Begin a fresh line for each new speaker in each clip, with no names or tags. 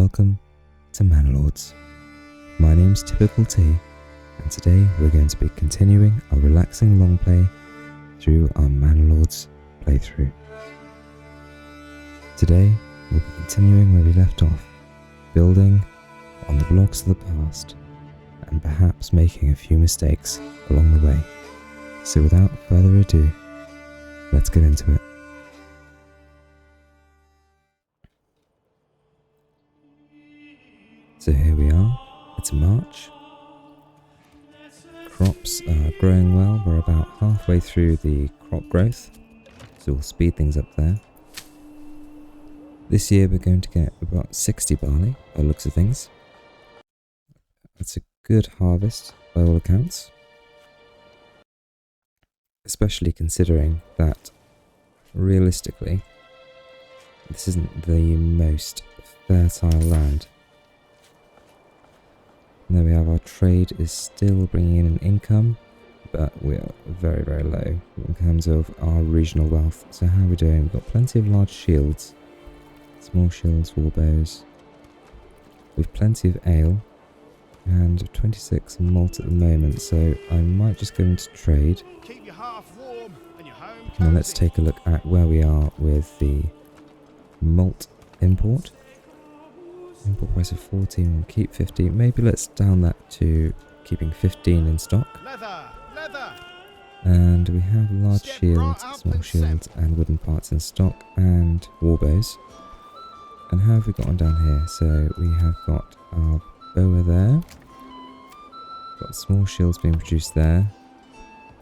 welcome to Manor Lords. My name's Typical T, and today we're going to be continuing our relaxing long play through our Manor Lords playthrough. Today we'll be continuing where we left off, building on the blocks of the past, and perhaps making a few mistakes along the way. So without further ado, let's get into it. So here we are, it's March. Crops are growing well, we're about halfway through the crop growth, so we'll speed things up there. This year we're going to get about 60 barley, by the looks of things. That's a good harvest by all accounts. Especially considering that, realistically, this isn't the most fertile land. There we have, our trade is still bringing in an income, but we are very, very low in terms of our regional wealth. So how are we doing? We've got plenty of large shields, small shields, war bows. We've plenty of ale, and 26 malt at the moment, so I might just go into trade.
Keep your half warm and your home
Now let's take a look at where we are with the malt import. Import price of 14, we'll keep 15. Maybe let's down that to keeping 15 in stock.
Leather.
And we have large shields, small shields, and wooden parts in stock, and war bows. And how have we got on down here? So we have got our bower there. Got small shields being produced there.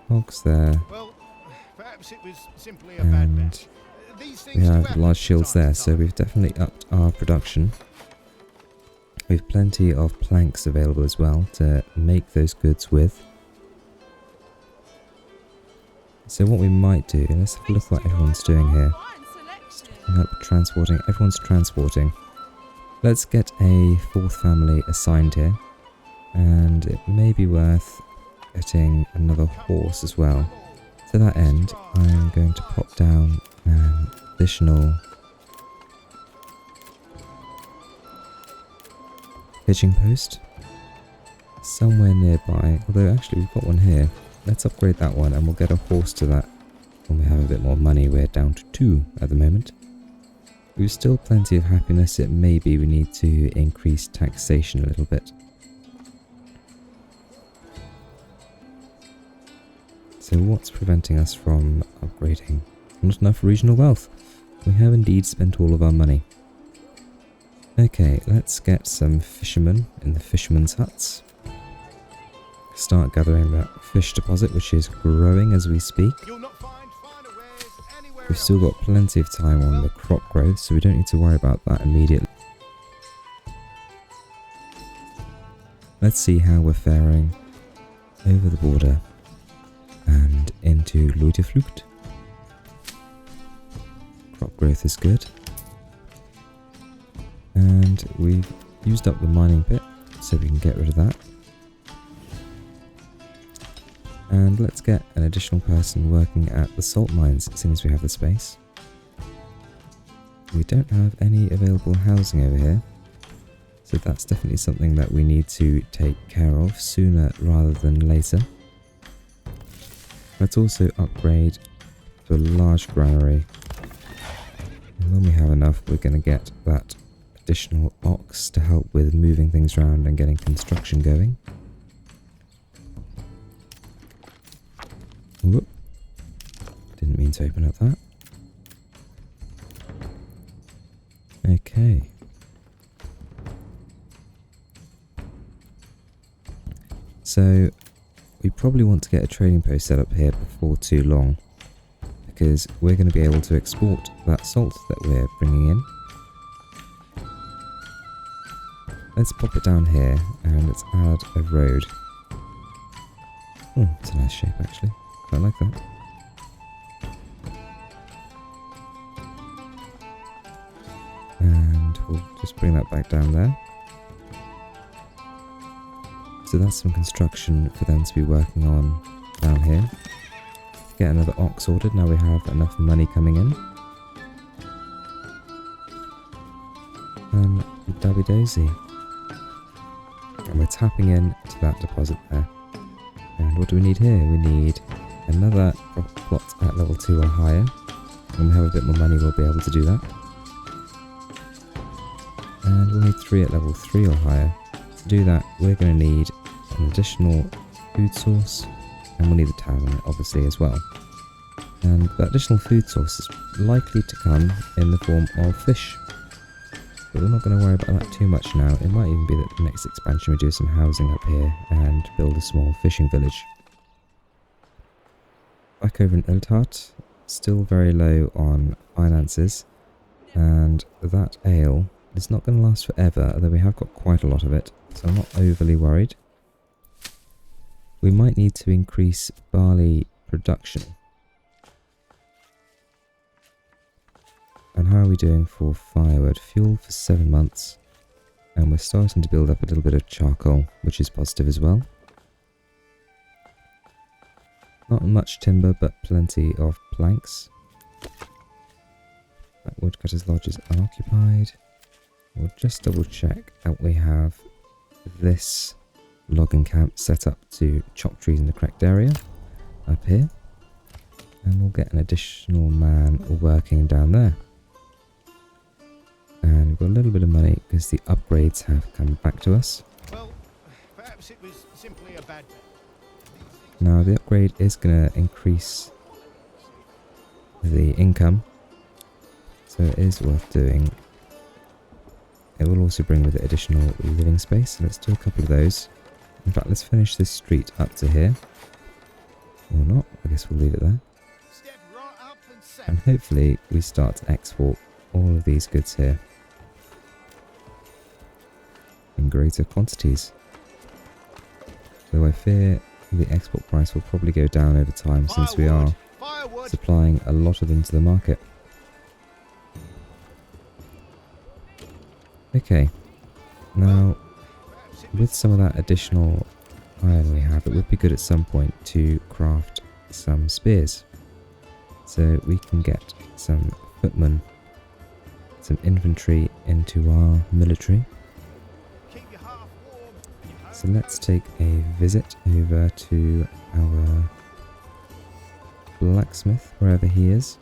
Hogs there.
Well, perhaps it was simply a bad bet. These things
We
do
have
happen
large
from
shields
time to
there, so
time.
we've definitely upped our production. We've plenty of planks available as well to make those goods with. So what we might do, let's have a look at what everyone's doing here. Transporting, everyone's transporting. Let's get a fourth family assigned here, and it may be worth getting another horse as well. To that end, I'm going to pop down an additional hitching post somewhere nearby, although actually we've got one here. Let's upgrade that one and we'll get a horse to that when we have a bit more money. We're down to 2 at the moment. We've still plenty of happiness. It may be we need to increase taxation a little bit. So what's preventing us from upgrading? Not enough regional wealth. We have indeed spent all of our money. Okay, let's get some fishermen in the fishermen's huts. Start gathering that fish deposit, which is growing as we speak.
You'll not find finer wares anywhere
We've still got plenty of time on the crop growth, so we don't need to worry about that immediately. Let's see how we're faring over the border and into Luiteflucht. Crop growth is good. And we've used up the mining pit, so we can get rid of that. And let's get an additional person working at the salt mines as soon as we have the space. We don't have any available housing over here, so that's definitely something that we need to take care of sooner rather than later. Let's also upgrade to a large granary. And when we have enough, we're going to get that additional ox to help with moving things around and getting construction going. Whoop. Didn't mean to open up that. Okay. So we probably want to get a trading post set up here before too long, because we're going to be able to export that salt that we're bringing in. Let's pop it down here and let's add a road. Oh, it's a nice shape actually. Quite like that. And we'll just bring that back down there. So that's some construction for them to be working on down here. Get another ox ordered, now we have enough money coming in. And dabby daisy. And we're tapping in to that deposit there. And what do we need here? We need another plot at level 2 or higher. When we have a bit more money, we'll be able to do that. And we'll need 3 at level 3 or higher. To do that, we're going to need an additional food source, and we'll need the tavern, obviously, as well. And that additional food source is likely to come in the form of fish. But we're not going to worry about that too much now. It might even be that the next expansion we do some housing up here and build a small fishing village. Back over in Eldhart, still very low on finances, and that ale is not going to last forever, although we have got quite a lot of it, so I'm not overly worried. We might need to increase barley production. And how are we doing for firewood? Fuel for 7 months, and we're starting to build up a little bit of charcoal, which is positive as well. Not much timber, but plenty of planks. That woodcutter's lodge is unoccupied. We'll just double check that we have this logging camp set up to chop trees in the correct area up here. And we'll get an additional man working down there. And we've got a little bit of money because the upgrades have come back to us.
Well, perhaps it was simply a bad bet.
Now the upgrade is going to increase the income, so it is worth doing. It will also bring with it additional living space, so let's do a couple of those. In fact, let's finish this street up to here. Or not, I guess we'll leave it there.
Step right up and set.
And hopefully we start to export all of these goods here in greater quantities. Though I fear the export price will probably go down over time since we are supplying a lot of them to the market. Okay, now with some of that additional iron we have, it would be good at some point to craft some spears. So we can get some footmen, some infantry into our military. So let's take a visit over to our blacksmith, wherever he is.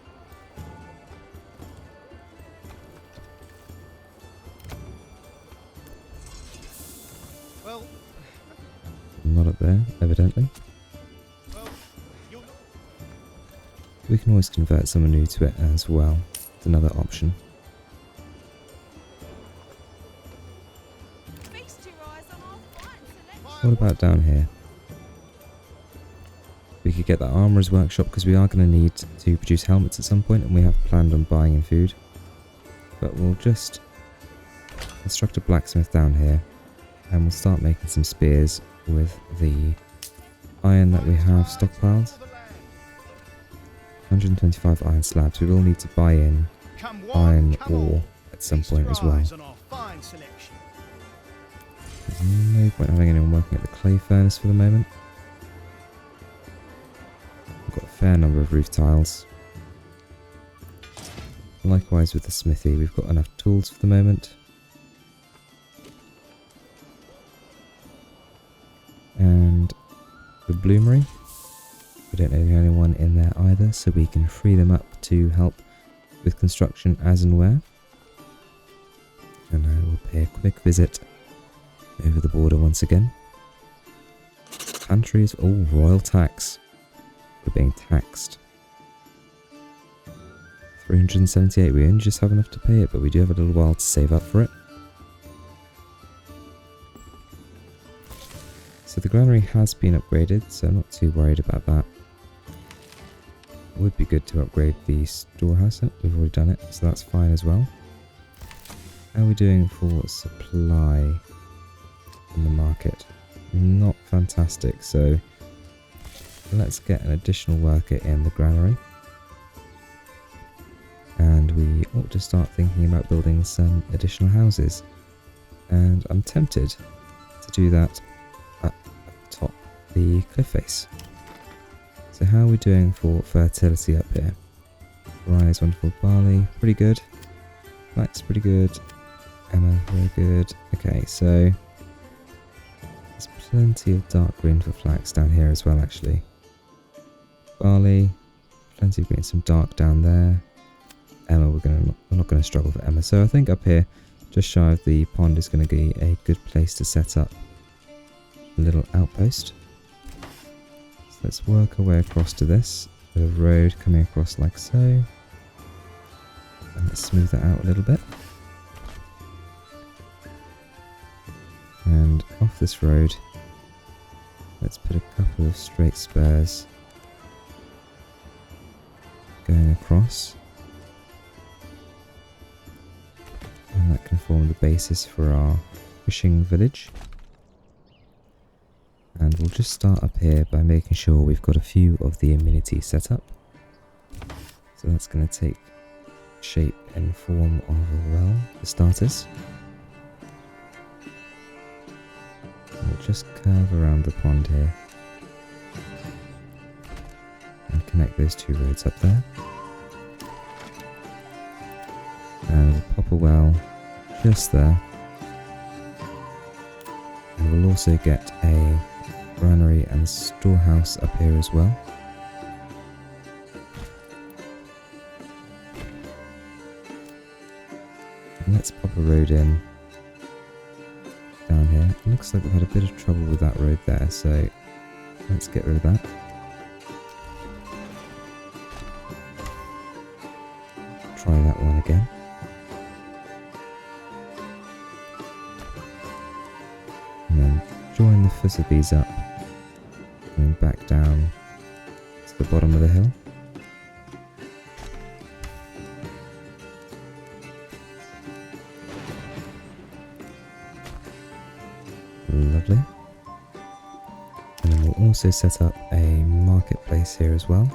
Well,
Not up there, evidently. We can always convert someone new to it as well. It's another option. What about down here? We could get that armourer's workshop because we are going to need to produce helmets at some point, and we have planned on buying in food. But we'll just construct a blacksmith down here, and we'll start making some spears with the iron that we have stockpiled. 125 iron slabs. We will need to buy in iron ore at some point as well. There's no point having anyone working at the clay furnace for the moment. We've got a fair number of roof tiles. Likewise with the smithy, we've got enough tools for the moment. And the bloomery, we don't know the only one in there either, so we can free them up to help with construction as and where. And I will pay a quick visit over the border once again. Pantries, oh, royal tax. We're being taxed. 378, we only just have enough to pay it, but we do have a little while to save up for it. So the granary has been upgraded, so I'm not too worried about that. It would be good to upgrade the storehouse. We've already done it, so that's fine as well. How are we doing for supply in the market? Not fantastic, so let's get an additional worker in the granary. And we ought to start thinking about building some additional houses. And I'm tempted to do that up top the cliff face. So how are we doing for fertility up here? Rise, wonderful, barley, pretty good. Flax, pretty good. Emma, very good. Okay, so there's plenty of dark green for flax down here as well, actually. Barley, plenty of green, some dark down there. Emma, we're not going to struggle for Emma. So I think up here, just shy of the pond, is going to be a good place to set up a little outpost. So let's work our way across to this, with a road coming across like so. And let's smooth that out a little bit. And off this road, let's put a couple of straight spurs going across. And that can form the basis for our fishing village. And we'll just start up here by making sure we've got a few of the amenities set up. So that's going to take shape in form of a well for starters. And we'll just curve around the pond here and connect those two roads up there. And we'll pop a well just there. And we'll also get a granary and storehouse up here as well. And let's pop a road in down here. It looks like we've had a bit of trouble with that road there, so let's get rid of that. Try that one again. And then join the foot of these up, going back down to the bottom of the hill. Lovely. And then we'll also set up a marketplace here as well.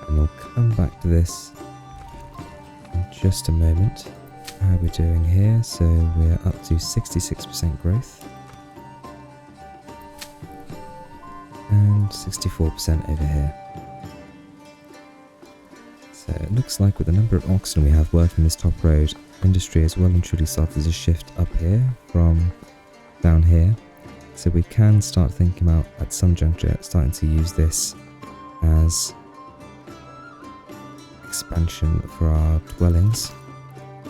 And we'll come back to this in just a moment. How are we doing here? So we're up to 66% growth. And 64% over here. So it looks like with the number of oxen we have working this top road, industry has well and truly started to shift up here from down here. So we can start thinking about, at some juncture, starting to use this as expansion for our dwellings.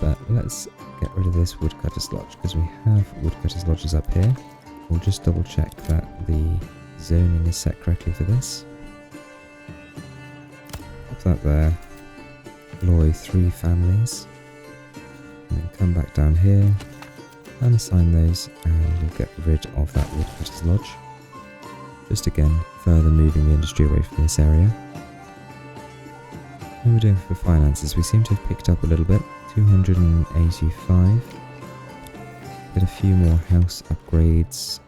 But let's get rid of this woodcutter's lodge, because we have woodcutter's lodges up here. We'll just double check that the zoning is set correctly for this. Pop that there. Employ 3 families, and then come back down here and assign those, and we'll get rid of that woodcutter's lodge. Just again, further moving the industry away from this area. How are we doing for finances? We seem to have picked up a little bit, 285. Get a few more house upgrades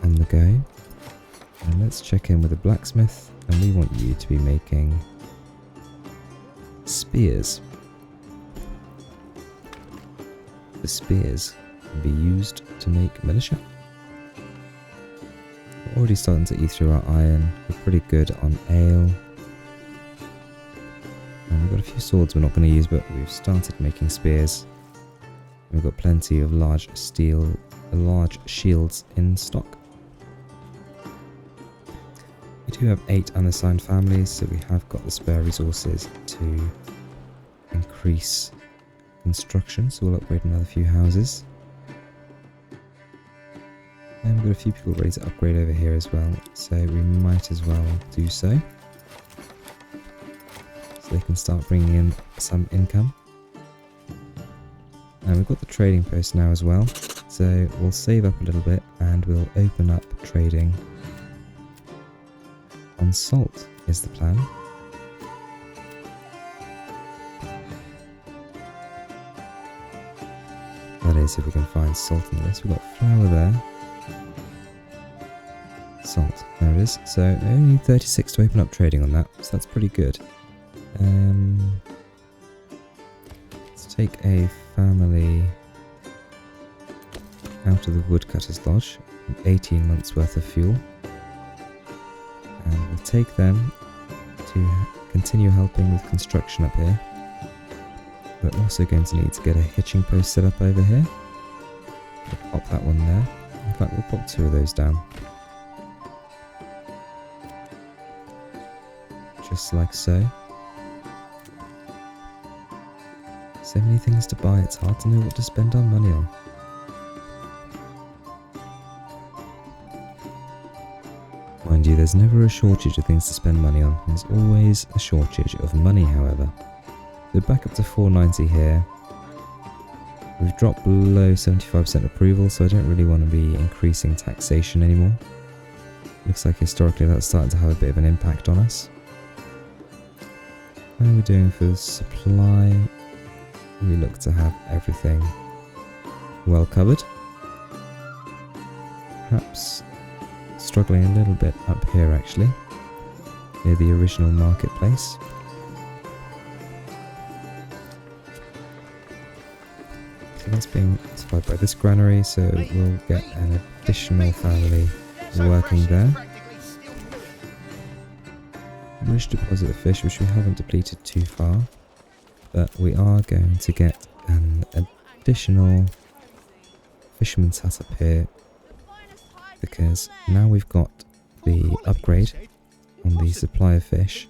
on the go. And let's check in with the blacksmith, and we want you to be making spears. The spears can be used to make militia. We're already starting to eat through our iron. We're pretty good on ale. And we've got a few swords we're not going to use, but we've started making spears. We've got plenty of large shields in stock. We do have 8 unassigned families, so we have got the spare resources to increase construction, so we'll upgrade another few houses. And we've got a few people ready to upgrade over here as well, so we might as well do so. So they can start bringing in some income. And we've got the trading post now as well, so we'll save up a little bit and we'll open up trading on salt is the plan. That is, if we can find salt in this. We've got flour there. Salt, there it is. So only 36 to open up trading on that, so that's pretty good. Let's take a family out of the woodcutter's lodge, 18 months worth of fuel. And we'll take them to continue helping with construction up here. We're also going to need to get a hitching post set up over here. We'll pop that one there. In fact, we'll pop 2 of those down. Just like so. So many things to buy, it's hard to know what to spend our money on. Mind you, there's never a shortage of things to spend money on. There's always a shortage of money, however. So back up to 490 here. We've dropped below 75% approval, so I don't really want to be increasing taxation anymore. Looks like historically that's starting to have a bit of an impact on us. How are we doing for supply? We look to have everything well covered. Perhaps struggling a little bit up here actually, near the original marketplace. So that's being supplied by this granary, so we'll get an additional family working there. Wish to deposit a fish, which we haven't depleted too far, but we are going to get an additional fisherman's hut up here, because now we've got the upgrade on the supply of fish.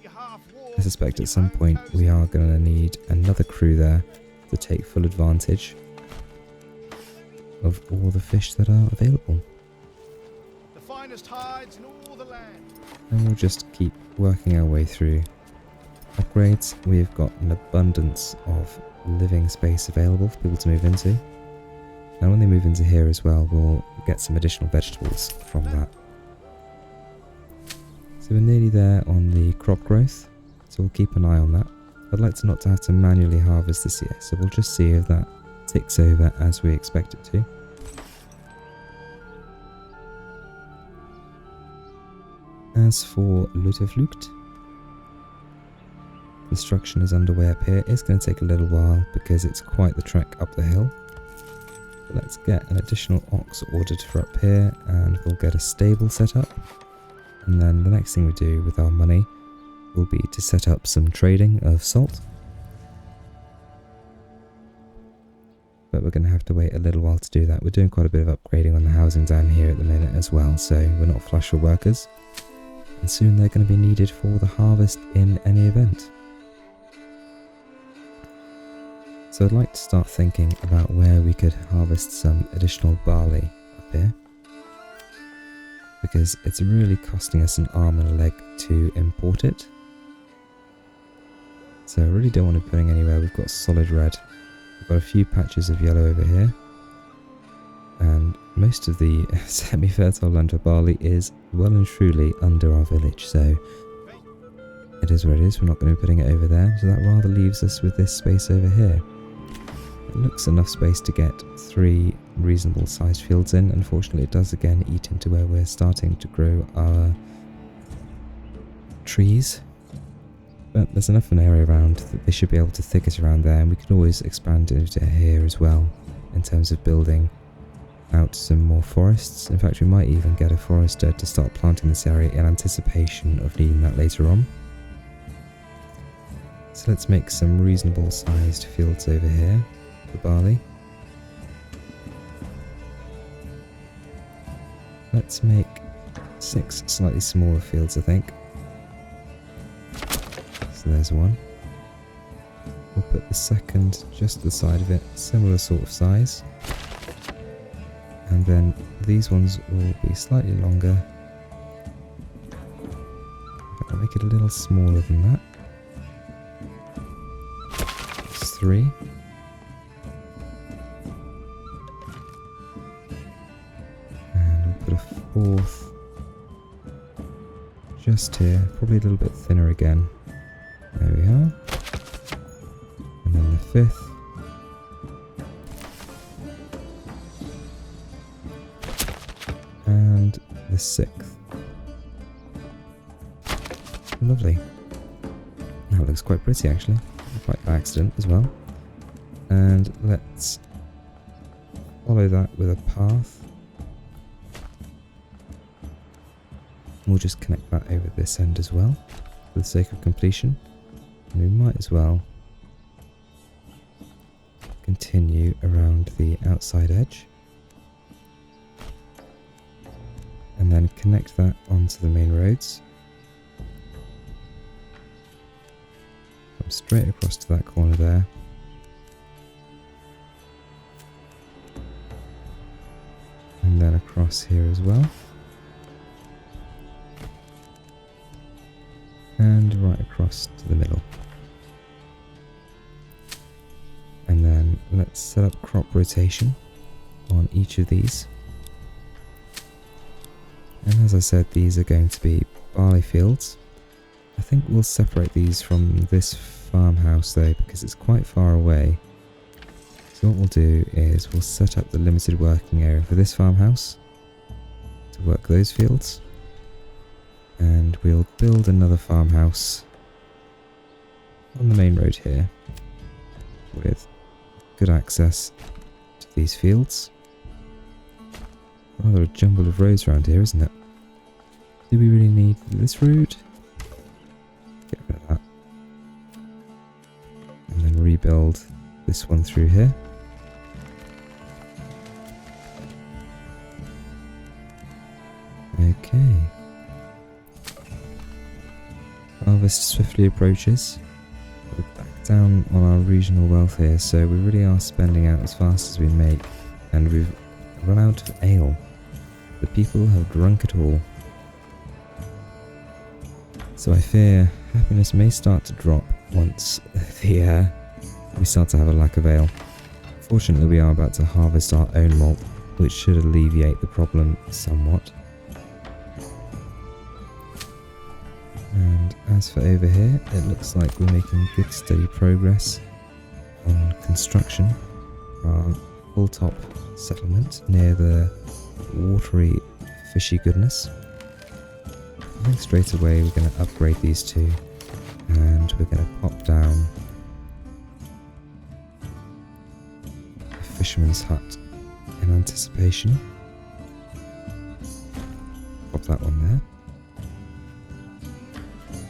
I suspect at some point we are going to need another crew there to take full advantage of all the fish that are available.
The finest hides in all the land.
And we'll just keep working our way through upgrades. We've got an abundance of living space available for people to move into. And when they move into here as well, we'll get some additional vegetables from that. So we're nearly there on the crop growth, so we'll keep an eye on that. I'd like to not to have to manually harvest this year, so we'll just see if that ticks over as we expect it to. As for Lutterflucht, construction is underway up here. It's going to take a little while because it's quite the trek up the hill. But let's get an additional ox ordered for up here, and we'll get a stable set up. And then the next thing we do with our money will be to set up some trading of salt. But we're going to have to wait a little while to do that. We're doing quite a bit of upgrading on the housing down here at the minute as well, so we're not flush for workers. And soon they're going to be needed for the harvest in any event. So I'd like to start thinking about where we could harvest some additional barley up here, because it's really costing us an arm and a leg to import it. So I really don't want to be putting anywhere. We've got solid red. We've got a few patches of yellow over here, and most of the semi-fertile land for barley is well and truly under our village, so it is what it is. We're not going to be putting it over there, so that rather leaves us with this space over here. It looks enough space to get 3 reasonable sized fields in. Unfortunately it does again eat into where we're starting to grow our trees, but there's enough of an area around that they should be able to thicket around there, and we could always expand into here as well in terms of building out some more forests. In fact, we might even get a forester to start planting this area in anticipation of needing that later on. So let's make some reasonable sized fields over here for barley. Let's make 6 slightly smaller fields, I think. So there's one. We'll put the second just to the side of it, similar sort of size. And then these ones will be slightly longer. I'll make it a little smaller than that. That's 3. And we'll put a 4th just here, probably a little bit thinner again. There we are. And then the 5th. And the 6th. Lovely. That looks quite pretty actually. Quite by accident as well. And let's follow that with a path. We'll just connect that over this end as well. for the sake of completion. And we might as well continue around the outside edge. And then connect that onto the main roads. Come straight across to that corner there. And then across here as well. And right across to the middle. And then let's set up crop rotation on each of these. And as I said, these are going to be barley fields. I think we'll separate these from this farmhouse though, because it's quite far away. So what we'll do is we'll set up the limited working area for this farmhouse to work those fields. And we'll build another farmhouse on the main road here with good access to these fields. Rather a jumble of roads around here, isn't it? Do we really need this road? Get rid of that. And then rebuild this one through here. Okay. Harvest swiftly approaches. We're back down on our regional wealth here, so we really are spending out as fast as we make, and we've run out of ale. The people have drunk it all. So I fear happiness may start to drop once we start to have a lack of ale. Fortunately, we are about to harvest our own malt, which should alleviate the problem somewhat. And as for over here, it looks like we're making good steady progress on construction. Our full top settlement near the watery fishy goodness. I think straight away we're going to upgrade these two, and we're going to pop down a fisherman's hut in anticipation. Pop that one there.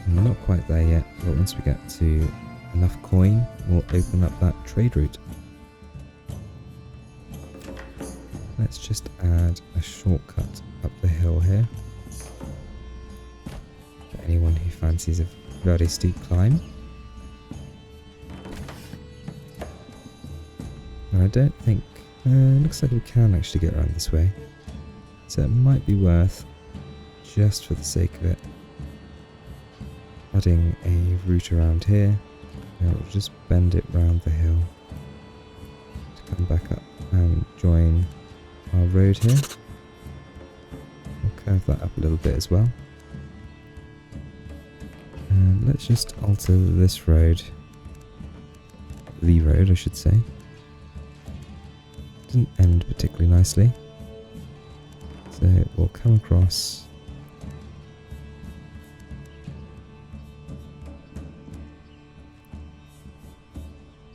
And we're not quite there yet, but once we get to enough coin, we'll open up that trade route. Let's just add a shortcut up the hill here. For anyone who fancies a very steep climb. And I don't think... it looks like we can actually get around this way. So it might be worth, just for the sake of it, adding a route around here. And we'll just bend it round the hill to come back up and join our road here. We'll curve that up a little bit as well. And let's just alter this road. The road, I should say. Doesn't end particularly nicely. So we'll come across.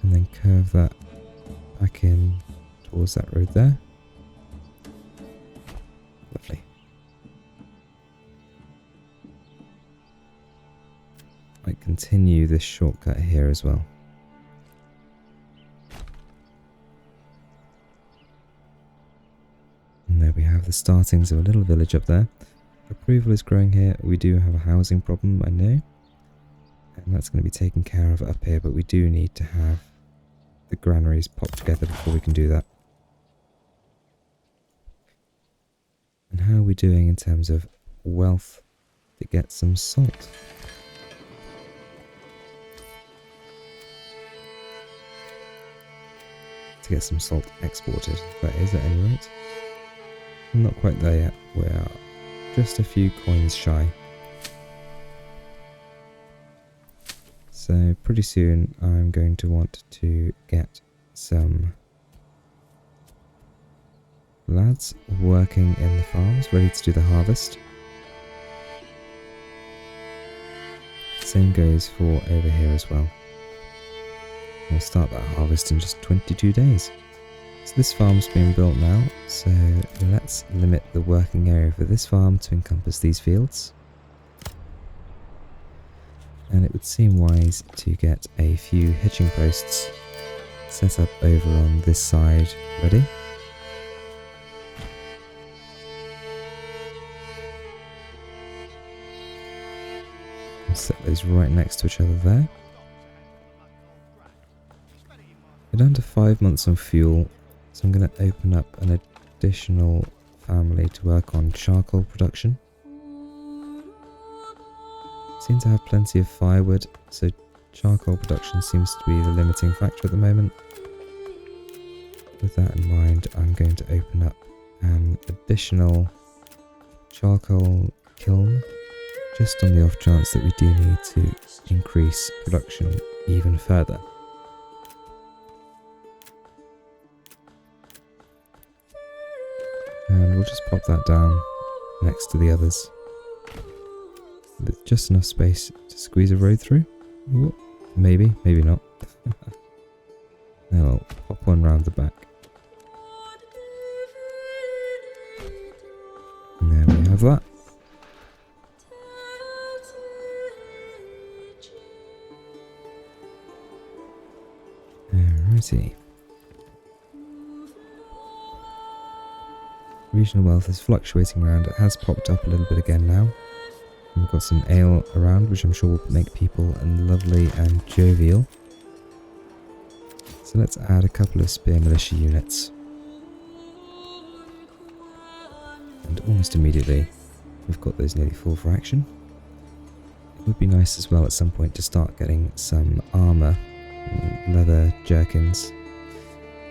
And then curve that back in towards that road there. Lovely. Might continue this shortcut here as well. And there we have the startings of a little village up there. Approval is growing here. We do have a housing problem, I know. And that's going to be taken care of up here, but we do need to have the granaries popped together before we can do that. And how are we doing in terms of wealth to get some salt? To get some salt exported, that is at any rate. I'm not quite there yet, we are just a few coins shy. So pretty soon I'm going to want to get some lads working in the farms, ready to do the harvest. Same goes for over here as well. We'll start that harvest in just 22 days. So this farm's being built now, so let's limit the working area for this farm to encompass these fields. And it would seem wise to get a few hitching posts set up over on this side ready. And set those right next to each other there. We're down to 5 months on fuel, so I'm going to open up an additional family to work on charcoal production. Seem to have plenty of firewood, so charcoal production seems to be the limiting factor at the moment. With that in mind, I'm going to open up an additional charcoal kiln, just on the off chance that we do need to increase production even further. And we'll just pop that down next to the others, with just enough space to squeeze a road through. Ooh, maybe, maybe not. Now I'll pop one round the back. And there we have that. Alrighty. Regional wealth is fluctuating around. It has popped up a little bit again now. And we've got some ale around, which I'm sure will make people lovely and jovial. So let's add a couple of spear militia units. And almost immediately, we've got those nearly full for action. It would be nice as well at some point to start getting some armour, leather jerkins.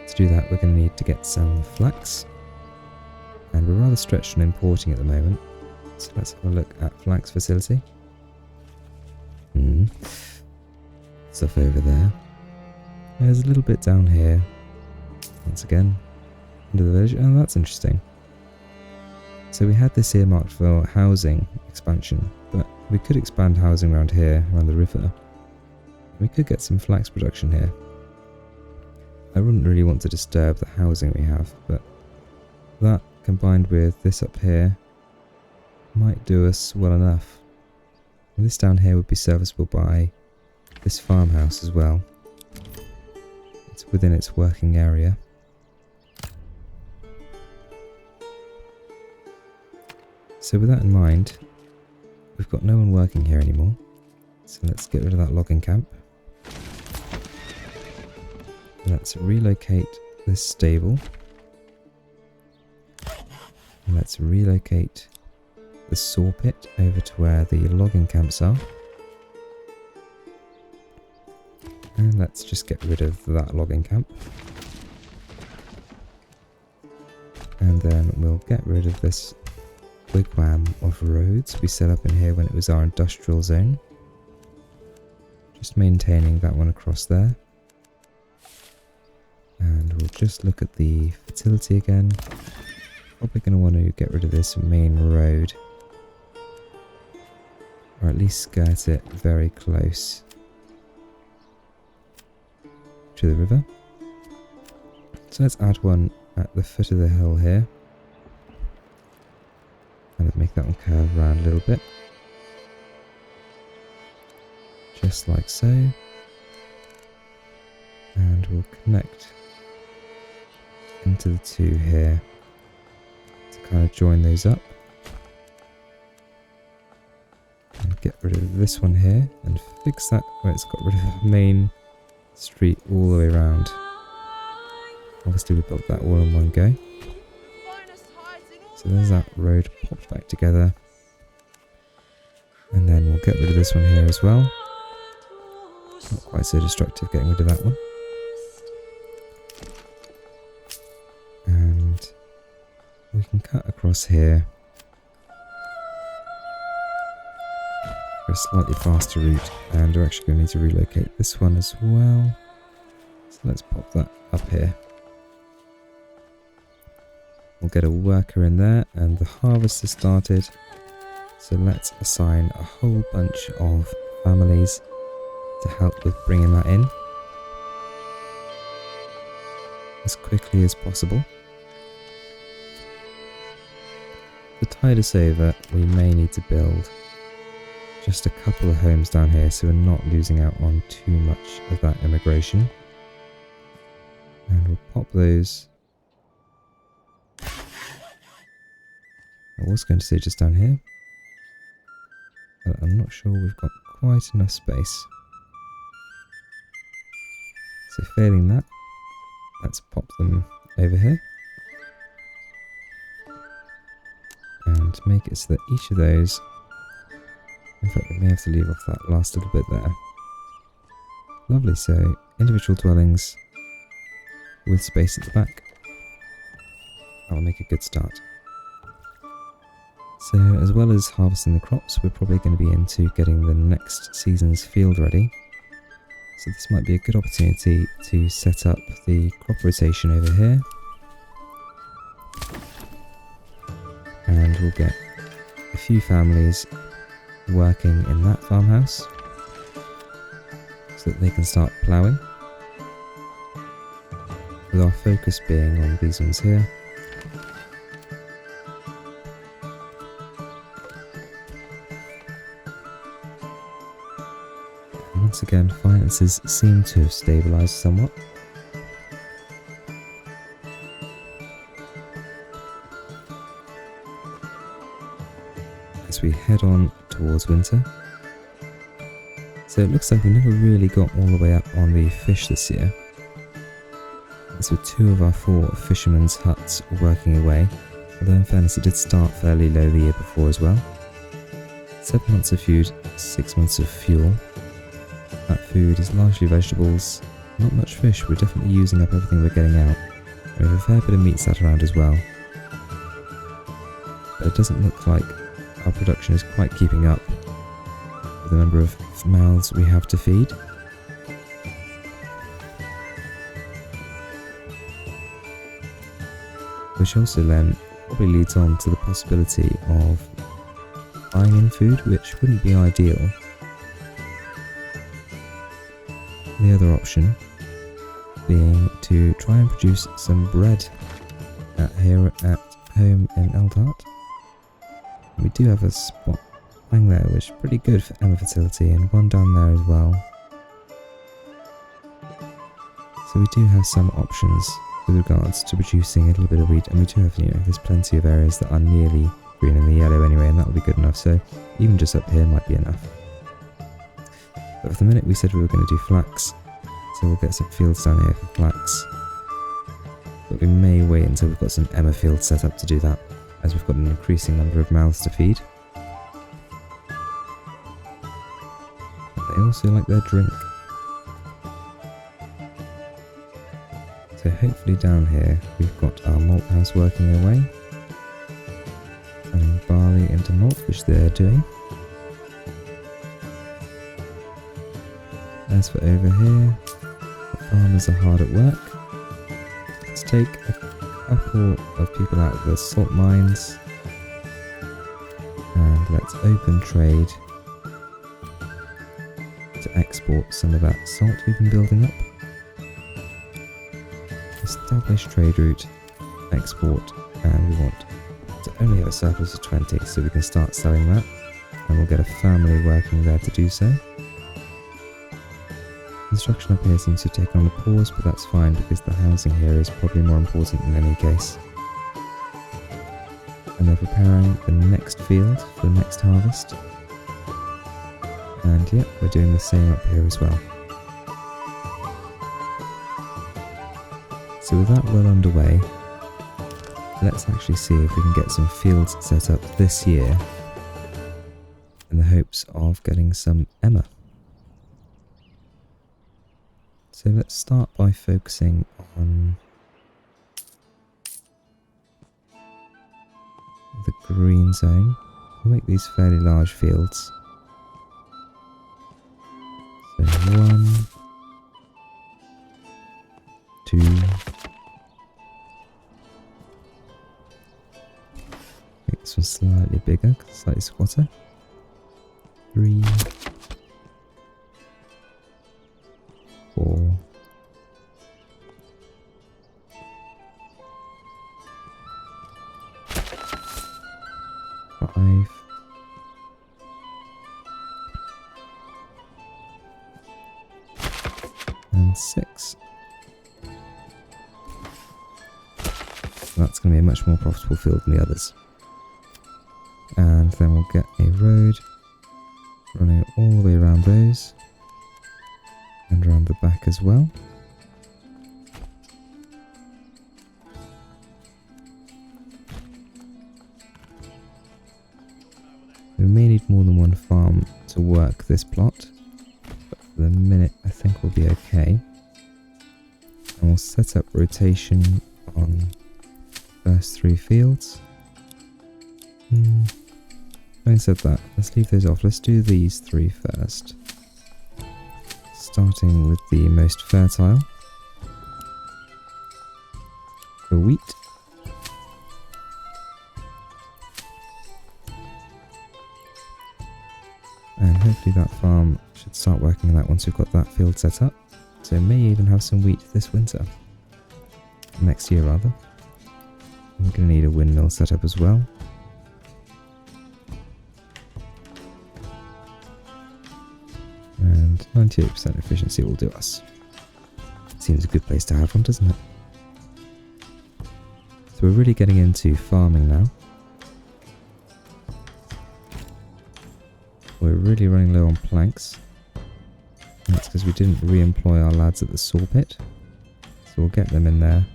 To do that, we're going to need to get some flax. And we're rather stretched on importing at the moment. So let's have a look at flax facility. Stuff over there. There's a little bit down here. Once again, under the village. Oh, that's interesting. So we had this earmarked for housing expansion, but we could expand housing around here, around the river. We could get some flax production here. I wouldn't really want to disturb the housing we have, but that combined with this up here might do us well enough. And this down here would be serviceable by this farmhouse as well. It's within its working area. So with that in mind, we've got no one working here anymore. So let's get rid of that logging camp. Let's relocate this stable. And let's relocate the saw pit over to where the logging camps are. And let's just get rid of that logging camp. And then we'll get rid of this wigwam of roads we set up in here when it was our industrial zone. Just maintaining that one across there. And we'll just look at the fertility again. Probably going to want to get rid of this main road. Or at least skirt it very close to the river. So let's add one at the foot of the hill here. Kind of make that one curve around a little bit. Just like so. And we'll connect into the two here to kind of join those up. And get rid of this one here and fix that where it's got rid of the main street all the way around. Obviously we built that all in one go. So there's that road popped back together. And then we'll get rid of this one here as well. Not quite so destructive getting rid of that one. And we can cut across here for a slightly faster route, and we're actually going to need to relocate this one as well. So let's pop that up here. We'll get a worker in there, and the harvest has started. So let's assign a whole bunch of families to help with bringing that in as quickly as possible. To tide us over, we may need to build just a couple of homes down here, so we're not losing out on too much of that immigration. And we'll pop those. I was going to say just down here, but I'm not sure we've got quite enough space. So failing that, let's pop them over here. And make it so that each of those, in fact we may have to leave off that last little bit there. Lovely, so individual dwellings with space at the back. That'll make a good start. So as well as harvesting the crops, we're probably going to be into getting the next season's field ready. So this might be a good opportunity to set up the crop rotation over here. And we'll get a few families working in that farmhouse so that they can start ploughing. With our focus being on these ones here. And once again, finances seem to have stabilised somewhat. As we head on towards winter. So it looks like we never really got all the way up on the fish this year. So 2 of our 4 fishermen's huts were working away, although in fairness it did start fairly low the year before as well. 7 months of food, 6 months of fuel. That food is largely vegetables, not much fish. We're definitely using up everything we're getting out. We have a fair bit of meat sat around as well. But it doesn't look like our production is quite keeping up with the number of mouths we have to feed. Which also then probably leads on to the possibility of buying in food, which wouldn't be ideal. The other option being to try and produce some bread here at home in Eldhart. We do have a spot lying there which is pretty good for emmer fertility, and one down there as well. So we do have some options with regards to producing a little bit of wheat, and we do have, there's plenty of areas that are nearly green and the yellow anyway, and that will be good enough, so even just up here might be enough. But for the minute we said we were going to do flax, so we'll get some fields down here for flax. But we may wait until we've got some emmer fields set up to do that, as we've got an increasing number of mouths to feed. But they also like their drink. So hopefully down here we've got our malt house working away. Turning barley into malt, which they're doing. As for over here, the farmers are hard at work. Let's take a couple of people out of the salt mines and let's open trade to export some of that salt we've been building up. Establish trade route, export, and we want to only have a surplus of 20, so we can start selling that, and we'll get a family working there to do so. Construction up here seems to have taken on a pause, but that's fine because the housing here is probably more important in any case. And they're preparing the next field for the next harvest. And yep, we're doing the same up here as well. So with that well underway, let's actually see if we can get some fields set up this year in the hopes of getting some emmer. So let's start by focusing on the green zone. We'll make these fairly large fields. So 1, 2, make this one slightly bigger, slightly squatter. 3, 4, 5, and 6. That's going to be a much more profitable field than the others. And then we'll get a road running all the way around those. And around the back as well. We may need more than one farm to work this plot. But for the minute I think we'll be okay. And we'll set up rotation on first 3 fields. Having said that, let's leave those off. Let's do these 3 first. Starting with the most fertile. For wheat. And hopefully that farm should start working on that once we've got that field set up. So may even have some wheat this winter. Next year rather. I'm going to need a windmill set up as well. And 98% efficiency will do us. Seems a good place to have one, doesn't it? So we're really getting into farming now. We're really running low on planks. And that's because we didn't re-employ our lads at the saw pit. So we'll get them in there.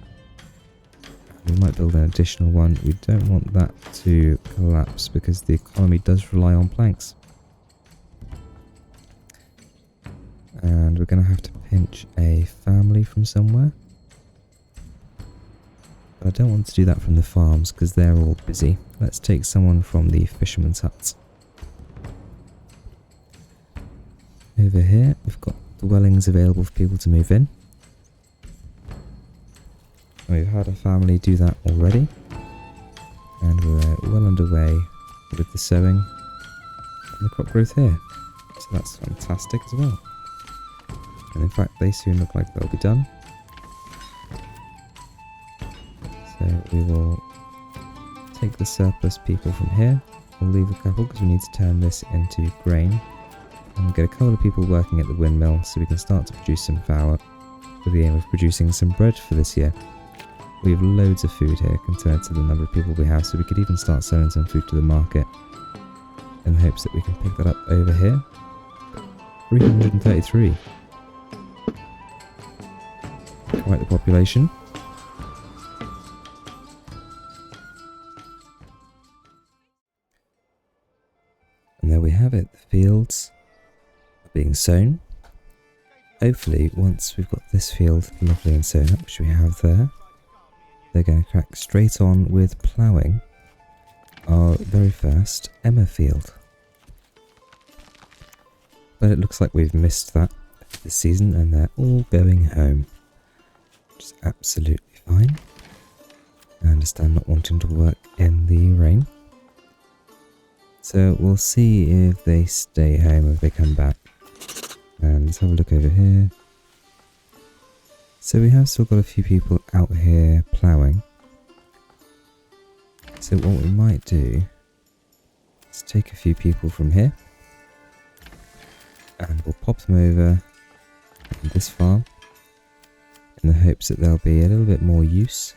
We might build an additional one. We don't want that to collapse because the economy does rely on planks. And we're going to have to pinch a family from somewhere. But I don't want to do that from the farms because they're all busy. Let's take someone from the fisherman's huts. Over here, we've got dwellings available for people to move in. We've had a family do that already. And we're well underway with the sowing and the crop growth here. So that's fantastic as well. And in fact, they soon look like they'll be done. So we will take the surplus people from here. We'll leave a couple because we need to turn this into grain. And we'll get a couple of people working at the windmill so we can start to produce some flour with the aim of producing some bread for this year. We have loads of food here compared to the number of people we have, so we could even start selling some food to the market in the hopes that we can pick that up over here. 333. Quite the population. And there we have it, the fields are being sown. Hopefully, once we've got this field lovely and sown up, which we have there, they're going to crack straight on with ploughing our very first Emma field. But it looks like we've missed that this season and they're all going home. Which is absolutely fine. I understand not wanting to work in the rain. So we'll see if they stay home or if they come back. And let's have a look over here. So we have still got a few people out here ploughing. So what we might do is take a few people from here. And we'll pop them over on this farm. In the hopes that there'll be a little bit more use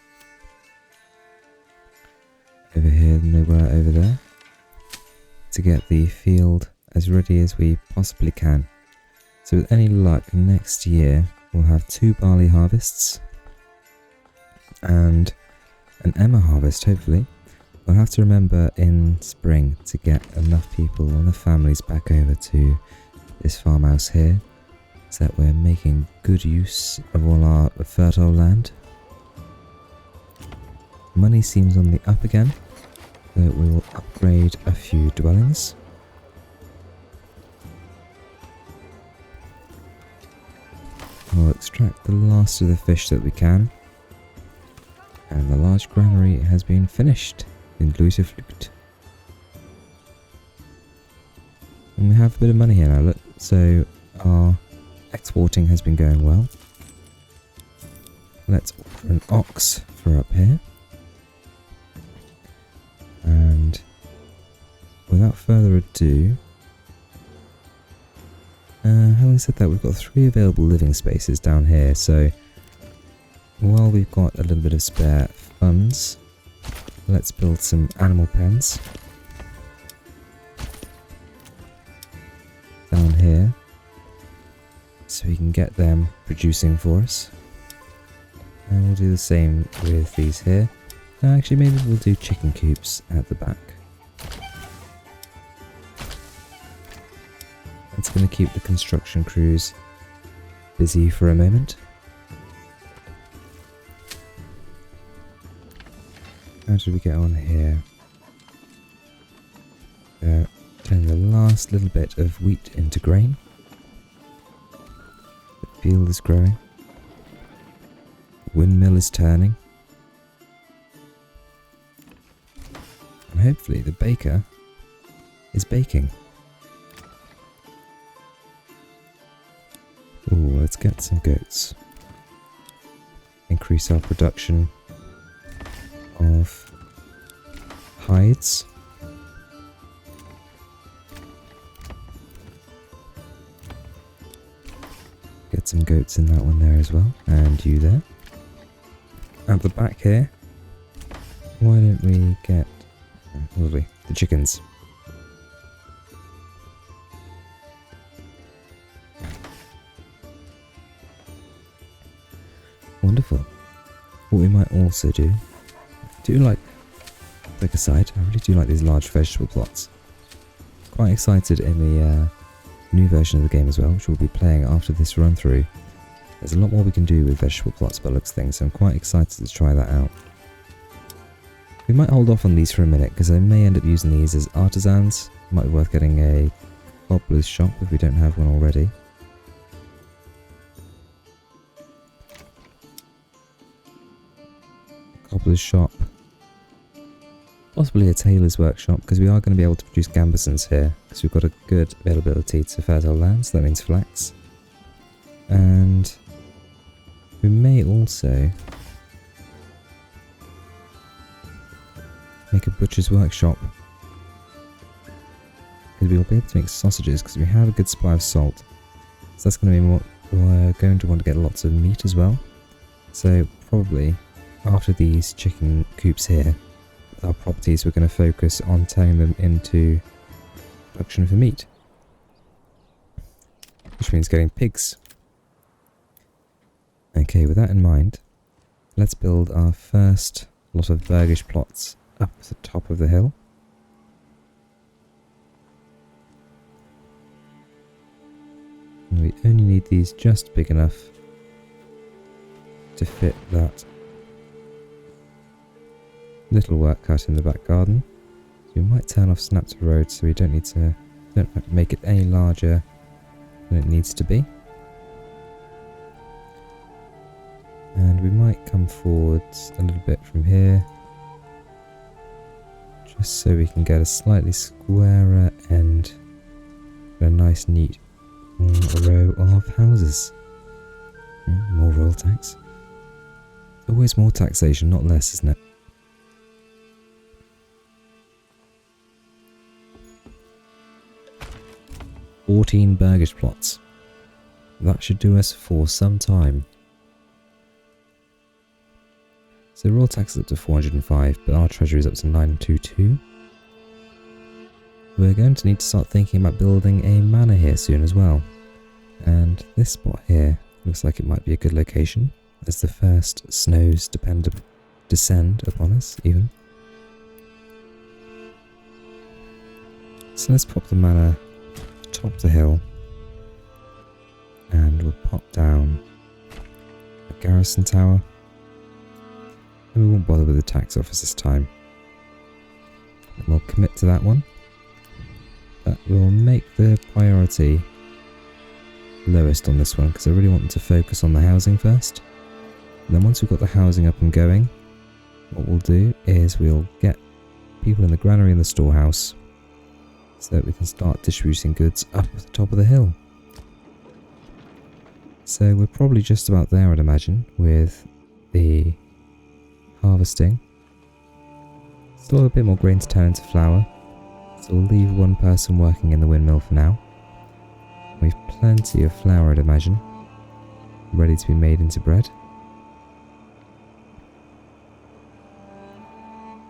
over here than they were over there. To get the field as ready as we possibly can. So with any luck, next year we'll have 2 barley harvests and an Emma harvest, hopefully. We'll have to remember in spring to get enough people, enough families back over to this farmhouse here so that we're making good use of all our fertile land. Money seems on the up again, so we will upgrade a few dwellings. We'll extract the last of the fish that we can. And the large granary has been finished in Gluterflucht. And we have a bit of money here now, look. So our exporting has been going well. Let's order an ox for up here. And without further ado, how having said that, we've got 3 available living spaces down here, so while we've got a little bit of spare funds, let's build some animal pens down here so we can get them producing for us. And we'll do the same with these here. Actually, maybe we'll do chicken coops at the back. It's going to keep the construction crews busy for a moment. How did we get on here? Turning the last little bit of wheat into grain. The field is growing. The windmill is turning. And hopefully the baker is baking. Ooh, let's get some goats. Increase our production of hides. Get some goats in that one there as well. And you there. At the back here, why don't we get lovely the chickens? Wonderful. What we might also do, take a side, I really do like these large vegetable plots. Quite excited in the new version of the game as well, which we'll be playing after this run through. There's a lot more we can do with vegetable plots by the looks of things, so I'm quite excited to try that out. We might hold off on these for a minute, because I may end up using these as artisans. Might be worth getting a cobbler's shop if we don't have one already. Cobbler's shop. Possibly a tailor's workshop, because we are going to be able to produce gambesons here, because we've got a good availability to fertile land, so that means flax. And we may also make a butcher's workshop, because we will be able to make sausages, because we have a good supply of salt. So that's going to mean we're going to want to get lots of meat as well. So probably after these chicken coops here, with our properties, we're going to focus on turning them into production for meat, which means getting pigs. Okay, with that in mind, let's build our first lot of burgish plots up the top of the hill. And we only need these just big enough to fit that little work cut in the back garden. So we might turn off snaps of road so we don't have to make it any larger than it needs to be. And we might come forwards a little bit from here, just so we can get a slightly squarer end, a nice neat row of houses. More royal tax. Always more taxation, not less, isn't it? "14 burgish plots. That should do us for some time." So royal tax is up to 405, but our treasury is up to 922. We're going to need to start thinking about building a manor here soon as well. And this spot here looks like it might be a good location, as the first snows descend upon us even. So let's pop the manor top the hill, and we'll pop down a garrison tower, and we won't bother with the tax office this time. We'll commit to that one, but we'll make the priority lowest on this one, because I really want them to focus on the housing first. And then once we've got the housing up and going, what we'll do is we'll get people in the granary and the storehouse, so that we can start distributing goods up at the top of the hill. So we're probably just about there, I'd imagine, with the harvesting. Still a bit more grain to turn into flour, so we'll leave one person working in the windmill for now. We've plenty of flour, I'd imagine, ready to be made into bread.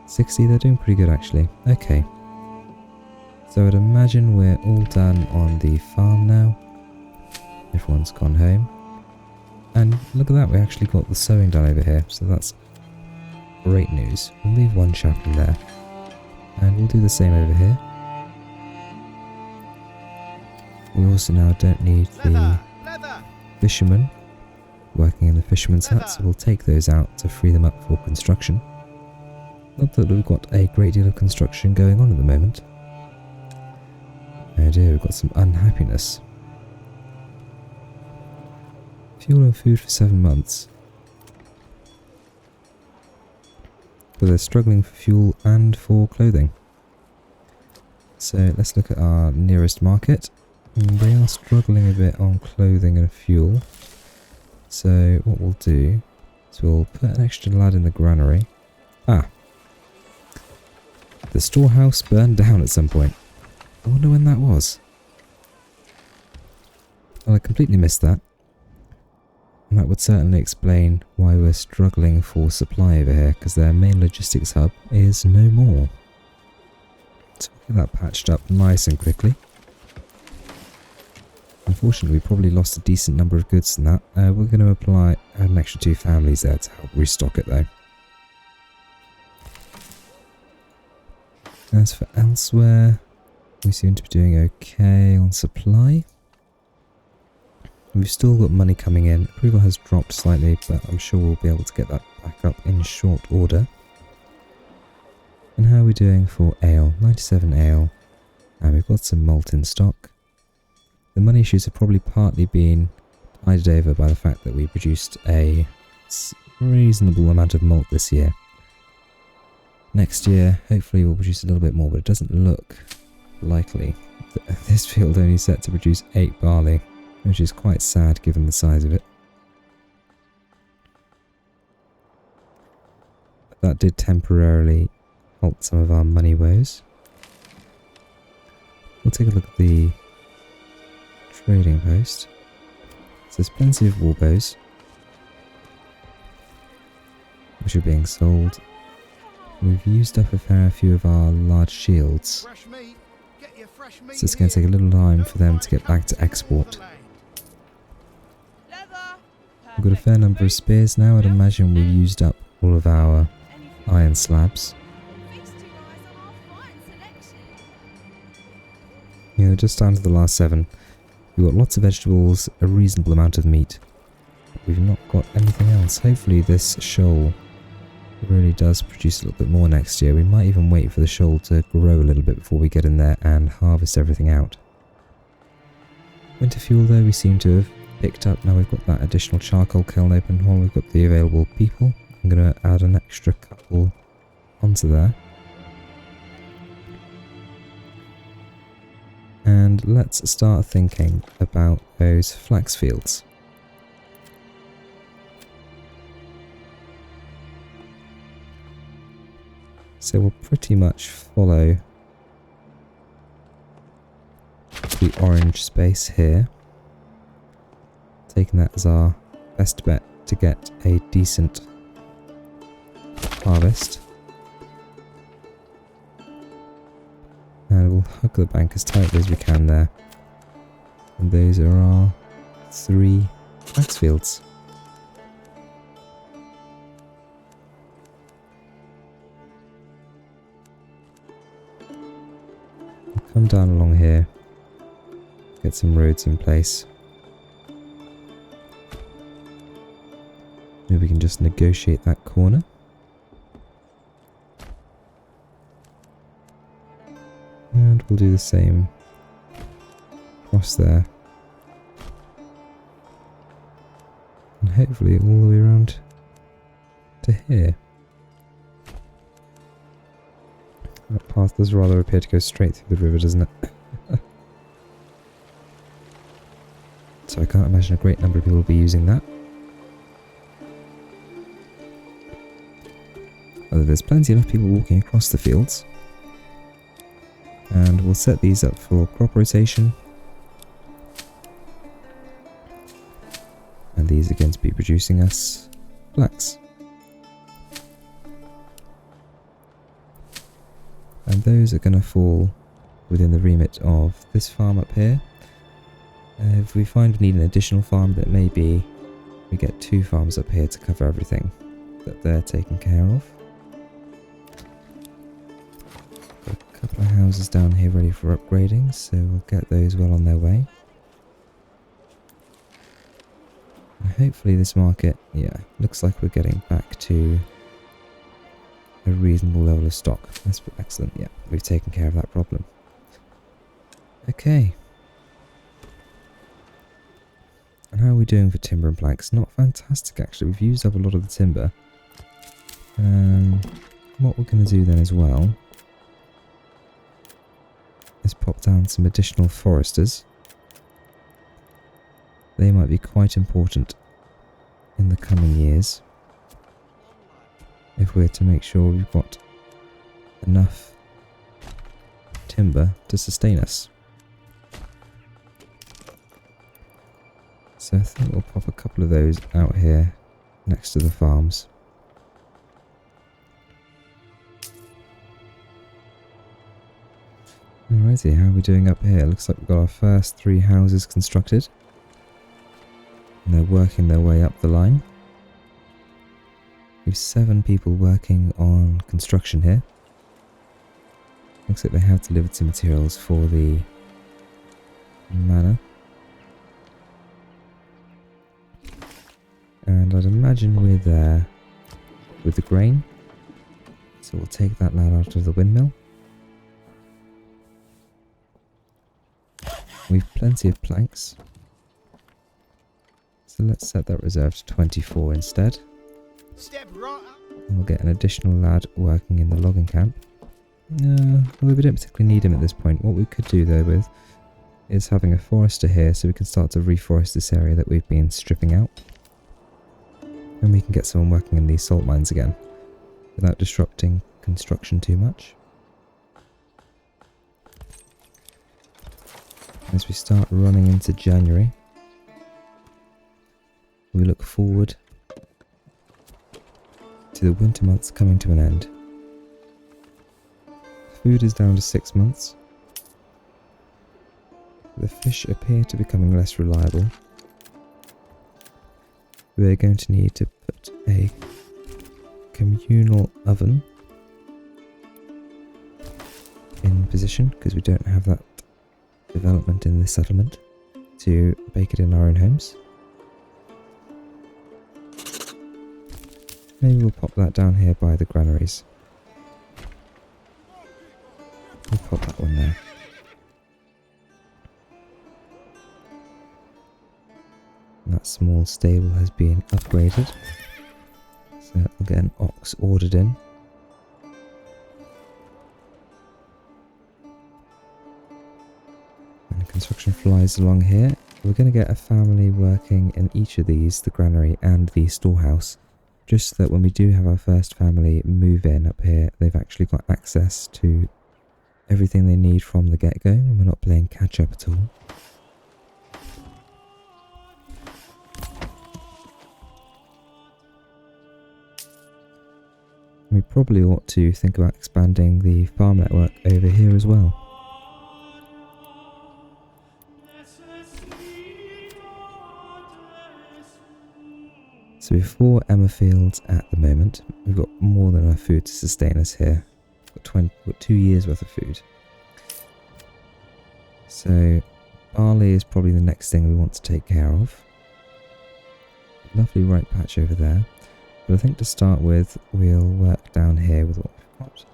60, they're doing pretty good actually. Okay. So I'd imagine we're all done on the farm now. Everyone's gone home. And look at that, we actually got the sewing done over here, so that's great news. We'll leave one chap in there. And we'll do the same over here. We also now don't need the fishermen working in the fisherman's hut, so we'll take those out to free them up for construction. Not that we've got a great deal of construction going on at the moment. Oh dear, we've got some unhappiness. Fuel and food for 7 months. But they're struggling for fuel and for clothing. So let's look at our nearest market. They are struggling a bit on clothing and fuel. So what we'll do is we'll put an extra lad in the granary. Ah. The storehouse burned down at some point. I wonder when that was. Well, I completely missed that. And that would certainly explain why we're struggling for supply over here, because their main logistics hub is no more. So we'll get that patched up nice and quickly. Unfortunately, we probably lost a decent number of goods in that. We're going to add an extra 2 families there to help restock it though. As for elsewhere, we seem to be doing okay on supply. We've still got money coming in. Approval has dropped slightly, but I'm sure we'll be able to get that back up in short order. And how are we doing for ale? 97 ale. And we've got some malt in stock. The money issues have probably partly been tided over by the fact that we produced a reasonable amount of malt this year. Next year, hopefully we'll produce a little bit more, but it doesn't look likely. This field only set to produce 8 barley, which is quite sad given the size of it. That did temporarily halt some of our money woes. We'll take a look at the trading post. So there's plenty of warbows, which are being sold. We've used up a fair few of our large shields, so it's going to take a little time for them to get back to export. We've got a fair number of spears now. I'd imagine we've used up all of our iron slabs. Yeah, just down to the last 7. We've got lots of vegetables, a reasonable amount of meat. We've not got anything else. Hopefully this shoal really does produce a little bit more next year. We might even wait for the shoal to grow a little bit before we get in there and harvest everything out. Winter fuel though we seem to have picked up. Now we've got that additional charcoal kiln open while we've got the available people. I'm going to add an extra couple onto there. And let's start thinking about those flax fields. So we'll pretty much follow the orange space here, taking that as our best bet to get a decent harvest. And we'll hug the bank as tightly as we can there. And those are our 3 flax fields. Come down along here, get some roads in place. Maybe we can just negotiate that corner. And we'll do the same across there. And hopefully all the way around to here. That path does rather appear to go straight through the river, doesn't it? So I can't imagine a great number of people will be using that. Although there's plenty enough people walking across the fields. And we'll set these up for crop rotation. And these are going to be producing us flax. And those are going to fall within the remit of this farm up here. If we find we need an additional farm, that maybe we get 2 farms up here to cover everything that they're taking care of. Got a couple of houses down here ready for upgrading, so we'll get those well on their way. And hopefully this market, yeah, looks like we're getting back to a reasonable level of stock. That's excellent, yeah, we've taken care of that problem. Okay. And how are we doing for timber and planks? Not fantastic actually, we've used up a lot of the timber. What we're going to do then as well is pop down some additional foresters. They might be quite important in the coming years if we're to make sure we've got enough timber to sustain us. So I think we'll pop a couple of those out here next to the farms. Alrighty, how are we doing up here? Looks like we've got our first 3 houses constructed. And they're working their way up the line. We've 7 people working on construction here. Looks like they have delivered some materials for the manor. And I'd imagine we're there with the grain. So we'll take that lad out of the windmill. We've plenty of planks. So let's set that reserve to 24 instead.
Step right up.
And we'll get an additional lad working in the logging camp. Although we don't particularly need him at this point. What we could do though with is having a forester here so we can start to reforest this area that we've been stripping out. And we can get someone working in these salt mines again without disrupting construction too much. As we start running into January, we look forward to the winter months coming to an end. Food is down to 6 months. The fish appear to be becoming less reliable. We're going to need to put a communal oven in position because we don't have that development in this settlement to bake it in our own homes. Maybe we'll pop that down here by the granaries. We'll pop that one there. And that small stable has been upgraded. So we'll get an ox ordered in. And construction flies along here. We're going to get a family working in each of these, the granary and the storehouse. Just so that when we do have our first family move in up here, they've actually got access to everything they need from the get-go, and we're not playing catch-up at all. We probably ought to think about expanding the farm network over here as well. So we have 4 Emma fields at the moment. We've got more than enough food to sustain us here. We've got 2 years worth of food. So barley is probably the next thing we want to take care of. Lovely ripe patch over there. But I think to start with, we'll work down here with what we've got.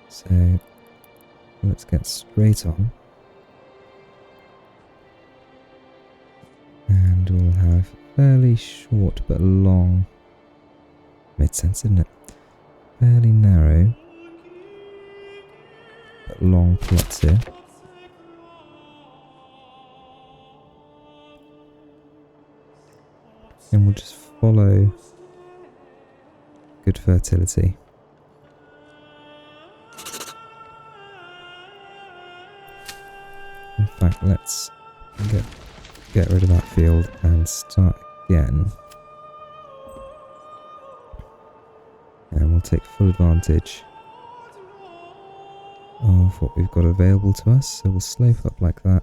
So let's get straight on. And we'll have fairly short but long, made sense, didn't it? Fairly narrow but long plots here. And we'll just follow good fertility. In fact, let's get get rid of that field and start again. And we'll take full advantage of what we've got available to us. So we'll slope up like that.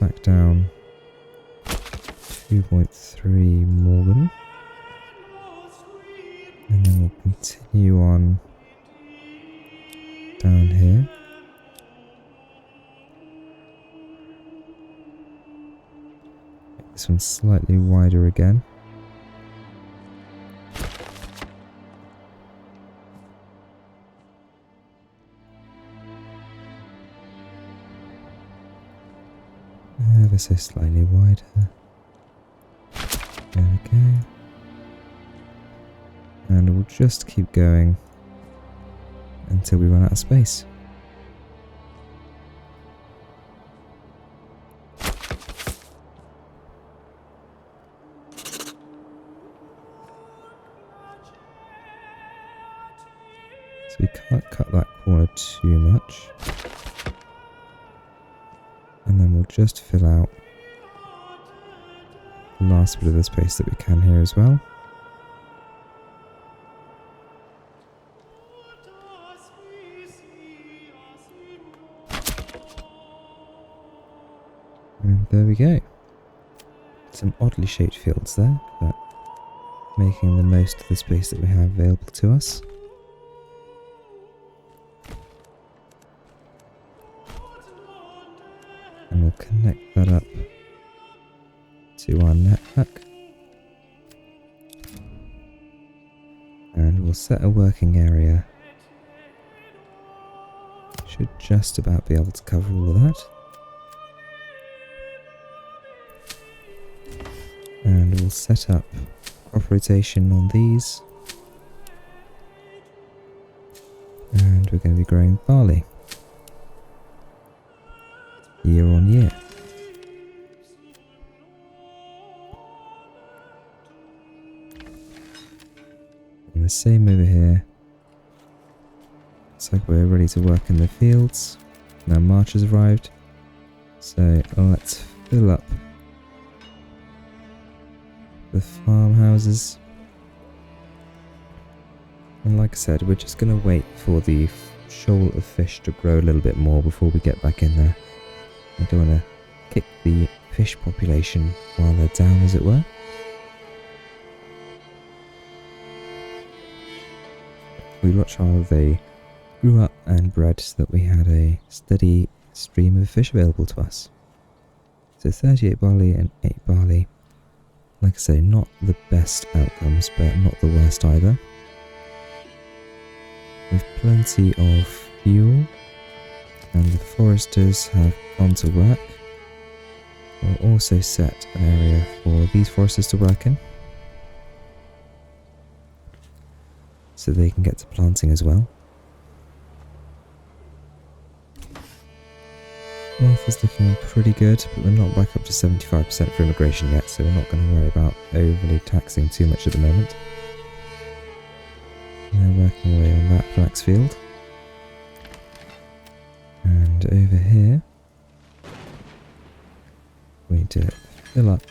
Back down 2.3 Morgan. And then we'll continue on down here. Make this one slightly wider again. Ever so slightly wider. There we go. And we'll just keep going until we run out of space. So we can't cut that corner too much. And then we'll just fill out the last bit of the space that we can here as well. And there we go. Some oddly shaped fields there, but making the most of the space that we have available to us. And we'll connect that up to our network. And we'll set a working area. Should just about be able to cover all of that. And we'll set up crop rotation on these. And we're going to be growing barley year on year. And the same over here. Looks like we're ready to work in the fields. Now March has arrived. So let's fill up the farmhouses. And like I said, we're just going to wait for the shoal of fish to grow a little bit more before we get back in there. I don't want to kick the fish population while they're down, as it were. We watch how they grew up and bred so that we had a steady stream of fish available to us. So 38 barley and 8 barley. Like I say, not the best outcomes, but not the worst either. With plenty of fuel, and the foresters have gone to work. We'll also set an area for these foresters to work in, so they can get to planting as well. Wealth is looking pretty good, but we're not back up to 75% for immigration yet, so we're not going to worry about overly taxing too much at the moment. They're working away on that flax field. And over here, we need to fill up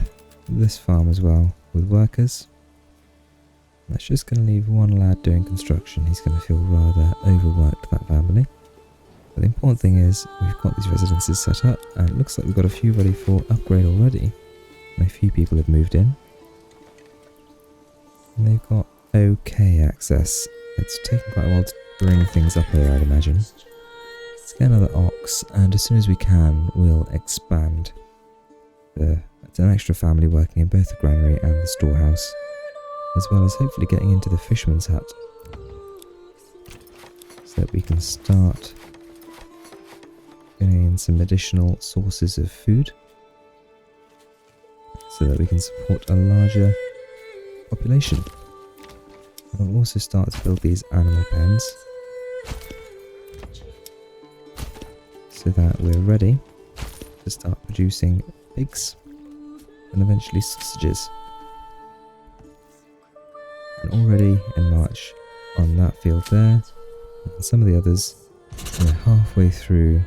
this farm as well with workers. That's just going to leave one lad doing construction. He's going to feel rather overworked, that family. But the important thing is we've got these residences set up, and it looks like we've got a few ready for upgrade already. And a few people have moved in. And they've got okay access. It's taken quite a while to bring things up here, I'd imagine. Let's get another ox, and as soon as we can, we'll expand. It's an extra family working in both the granary and the storehouse, as well as hopefully getting into the fisherman's hut, so that we can start getting in some additional sources of food, so that we can support a larger population. We'll also start to build these animal pens, so that we're ready to start producing pigs and eventually sausages. And already in March, on that field there, and some of the others, we're halfway through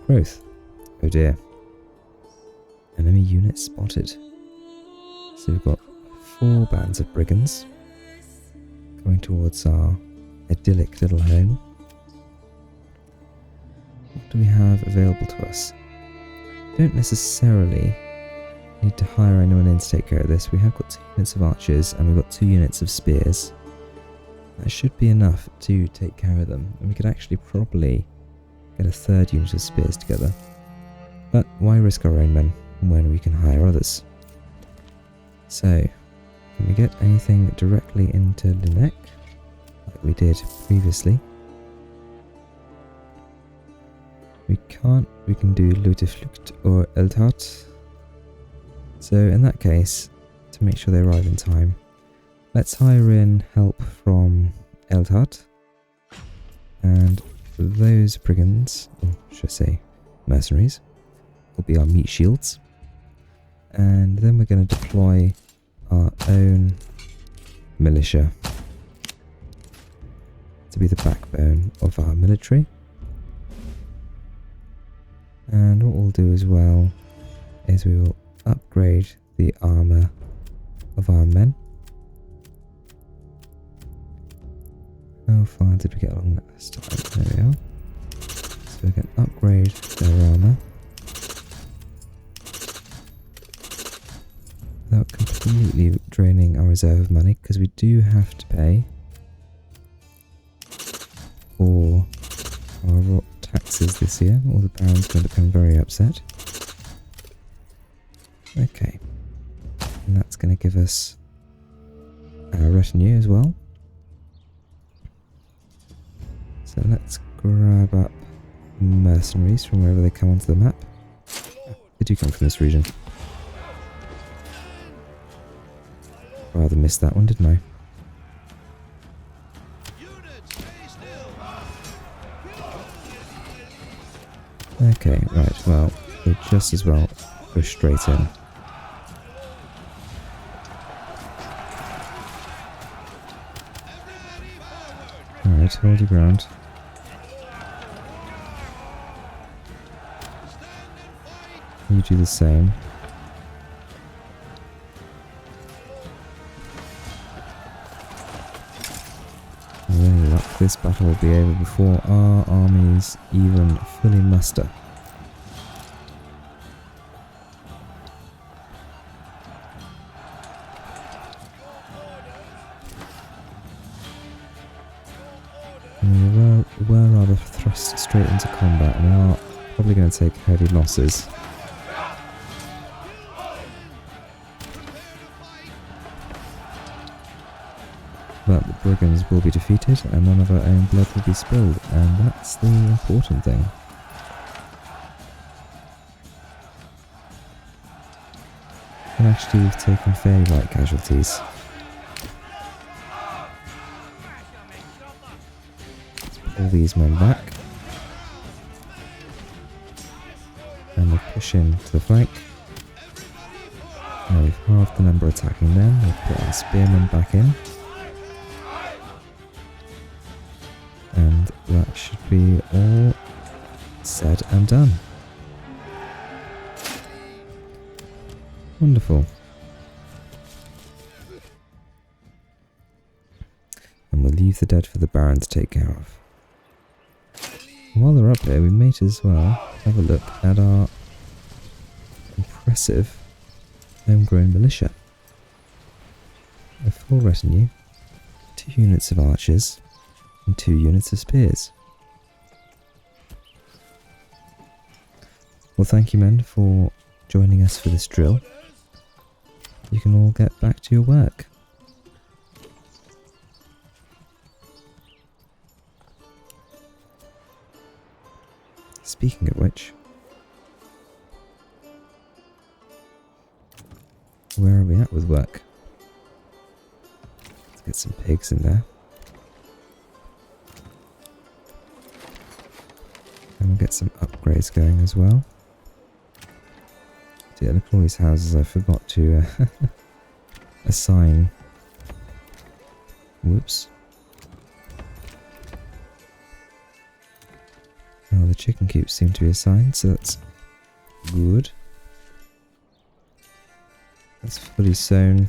growth. Oh dear. Enemy unit spotted. So we've got 4 bands of brigands going towards our idyllic little home. What do we have available to us? Don't necessarily need to hire anyone in to take care of this. We have got 2 units of archers and we've got 2 units of spears. That should be enough to take care of them, and we could actually probably get a 3rd unit of spears together. But why risk our own men when we can hire others? So, can we get anything directly into Linek, like we did previously? We can't. We can do Lufteflucht or Eldhart. So in that case, to make sure they arrive in time, let's hire in help from Eldhart, and those brigands, or should I say mercenaries, will be our meat shields. And then we're going to deploy our own militia to be the backbone of our military. And what we'll do as well is we will upgrade the armour of our men. How far did we get along this time? There we are. So we can upgrade their armour without completely draining our reserve of money, because we do have to pay for our taxes this year, or the baron's going to become very upset. Okay, and that's going to give us our retinue as well. So let's grab up mercenaries from wherever they come onto the map. They do come from this region. Rather missed that one, didn't I? Okay, right, well, we'll just as well push straight in. Alright, hold your ground. You do the same. With any luck, this battle will be over before our armies even fully muster. We were rather thrust straight into combat, and we are probably going to take heavy losses. But the brigands will be defeated, and none of our own blood will be spilled, and that's the important thing. And actually, we've taken fairly light casualties. Let's pull these men back, and we'll push in to the flank. Now we've halved the number attacking them. We'll put our spearmen back in. And that should be all said and done. Wonderful. And we'll leave the dead for the Baron to take care of. While they're up here, we might as well have a look at our impressive homegrown militia. A full retinue, 2 units of archers, and 2 units of spears. Well, thank you, men, for joining us for this drill. You can all get back to your work. Speaking of which, where are we at with work? Let's get some pigs in there. And we'll get some upgrades going as well. Yeah, look at all these houses I forgot to assign. Whoops. Oh, the chicken coops seem to be assigned, so that's good. That's fully sown.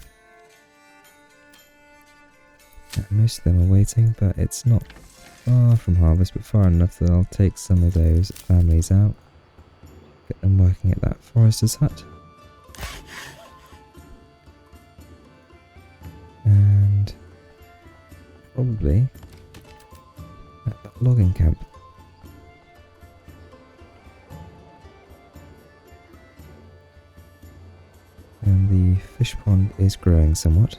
Yeah, most of them are waiting, but it's not far from harvest, but far enough that I'll take some of those families out. Get them working at that forester's hut. And probably at that logging camp. And the fish pond is growing somewhat.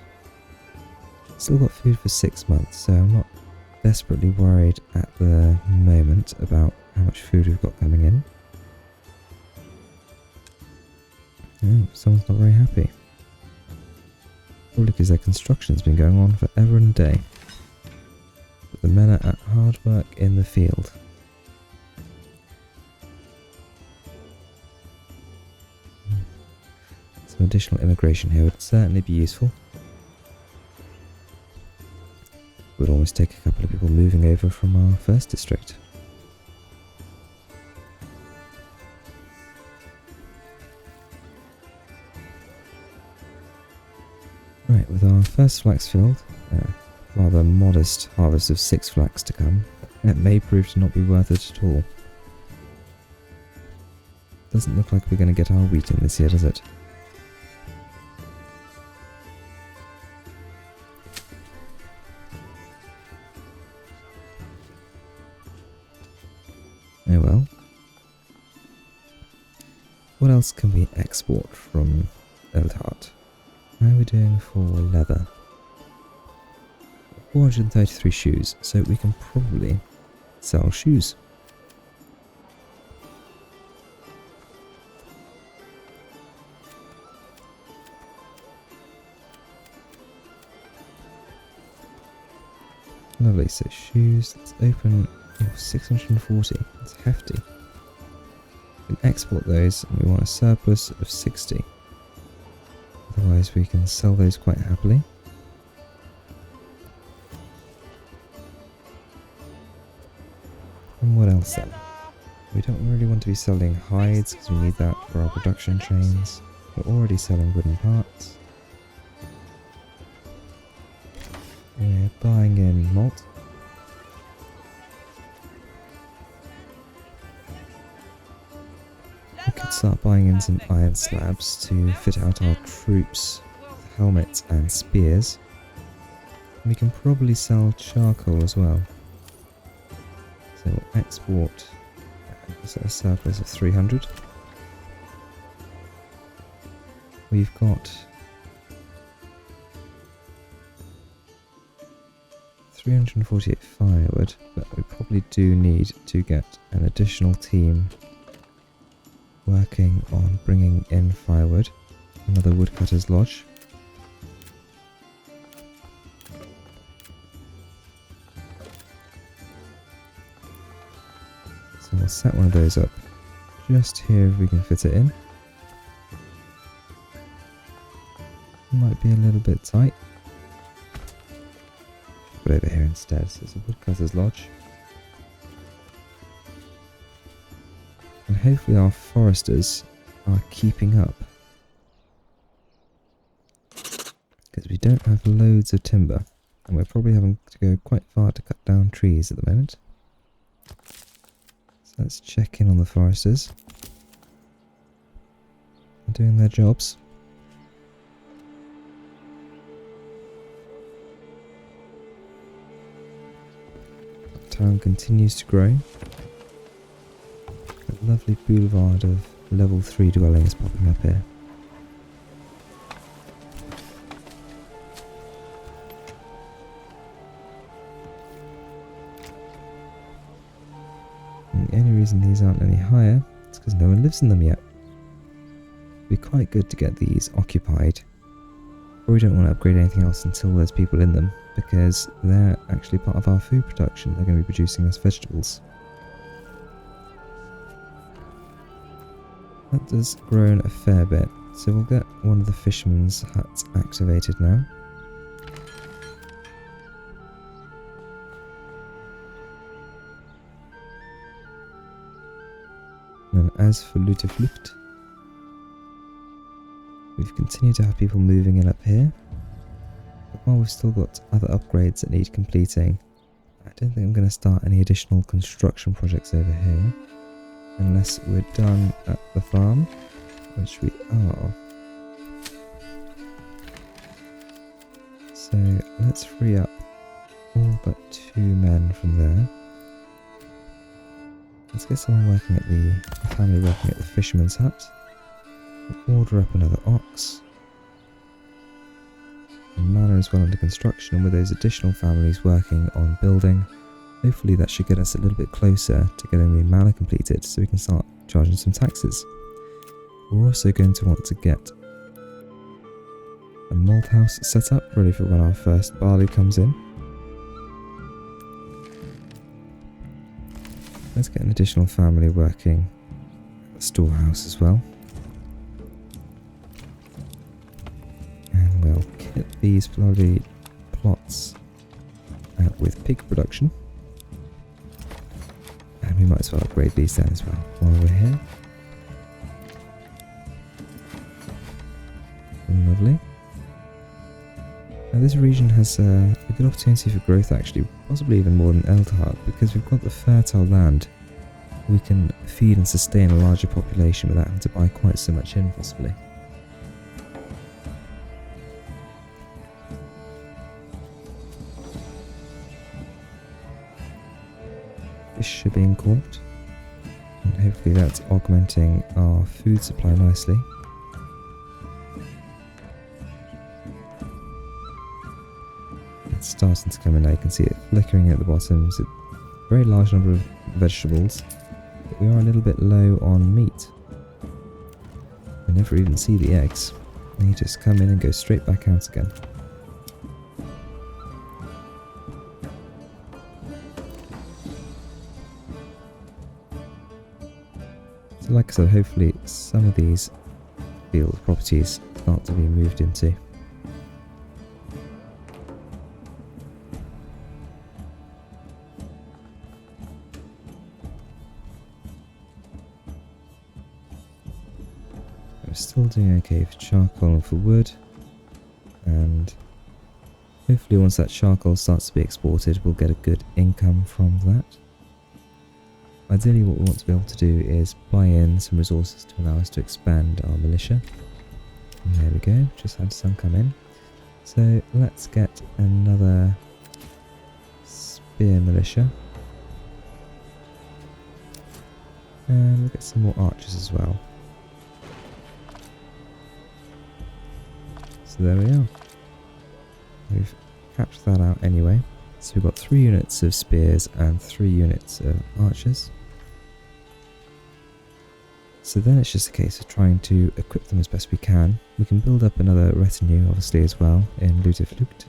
Still got food for 6 months, so I'm not desperately worried at the moment about how much food we've got coming in. Oh, someone's not very happy. Probably because their construction's been going on forever and a day. But the men are at hard work in the field. Some additional immigration here would certainly be useful. Would almost take a couple of people moving over from our first district. Right, with our first flax field, rather modest harvest of 6 flax to come, it may prove to not be worth it at all. Doesn't look like we're going to get our wheat in this year, does it? Oh well. What else can we export from Eldhart? How are we doing for leather? 433 shoes, so we can probably sell shoes. Lovely, so shoes, let's open 640, that's hefty. We can export those and we want a surplus of 60. Otherwise we can sell those quite happily. And what else then? We don't really want to be selling hides because we need that for our production chains. We're already selling wooden parts. We're buying in malt. We could start buying in some iron slabs to fit out our troops' helmets and spears. We can probably sell charcoal as well. So we'll export a surplus of 300. We've got 348 firewood, but we probably do need to get an additional team working on bringing in firewood. Another woodcutter's lodge. So we'll set one of those up just here if we can fit it in. Might be a little bit tight. Put it over here instead, so it's a woodcutter's lodge. And hopefully our foresters are keeping up. Because we don't have loads of timber, and we're probably having to go quite far to cut down trees at the moment. So let's check in on the foresters. They're doing their jobs. The town continues to grow. A lovely boulevard of level 3 dwellings popping up here. And the only reason these aren't any higher is because no one lives in them yet. It'd be quite good to get these occupied. But we don't want to upgrade anything else until there's people in them, because they're actually part of our food production. They're going to be producing us vegetables. That has grown a fair bit, so we'll get one of the fishermen's huts activated now. And as for Luteflucht, we've continued to have people moving in up here. But while we've still got other upgrades that need completing, I don't think I'm going to start any additional construction projects over here. Unless we're done at the farm, which we are. So let's free up all but 2 men from there. Let's get someone working at the family working at the fisherman's hut. We'll order up another ox. The manor is well under construction, and with those additional families working on building, hopefully that should get us a little bit closer to getting the manor completed so we can start charging some taxes. We're also going to want to get a malt house set up, ready for when our first barley comes in. Let's get an additional family working at the storehouse as well. And we'll kit these lovely plots with pig production. And we might as well upgrade these then as well while we're here. Lovely. Now this region has a good opportunity for growth actually, possibly even more than Eldhard, because we've got the fertile land. We can feed and sustain a larger population without having to buy quite so much in possibly. Fish are being caught, and hopefully that's augmenting our food supply nicely. It's starting to come in now, you can see it flickering at the bottom. It's a very large number of vegetables, but we are a little bit low on meat. We never even see the eggs, they just come in and go straight back out again. So like I said, hopefully some of these field properties start to be moved into. We're still doing okay for charcoal and for wood, and hopefully once that charcoal starts to be exported we'll get a good income from that. Ideally what we want to be able to do is buy in some resources to allow us to expand our militia. And there we go, just had some come in. So let's get another spear militia. And we'll get some more archers as well. So there we are. We've capped that out anyway. So we've got 3 units of spears and 3 units of archers. So then it's just a case of trying to equip them as best we can. We can build up another retinue obviously as well in Luterflucht.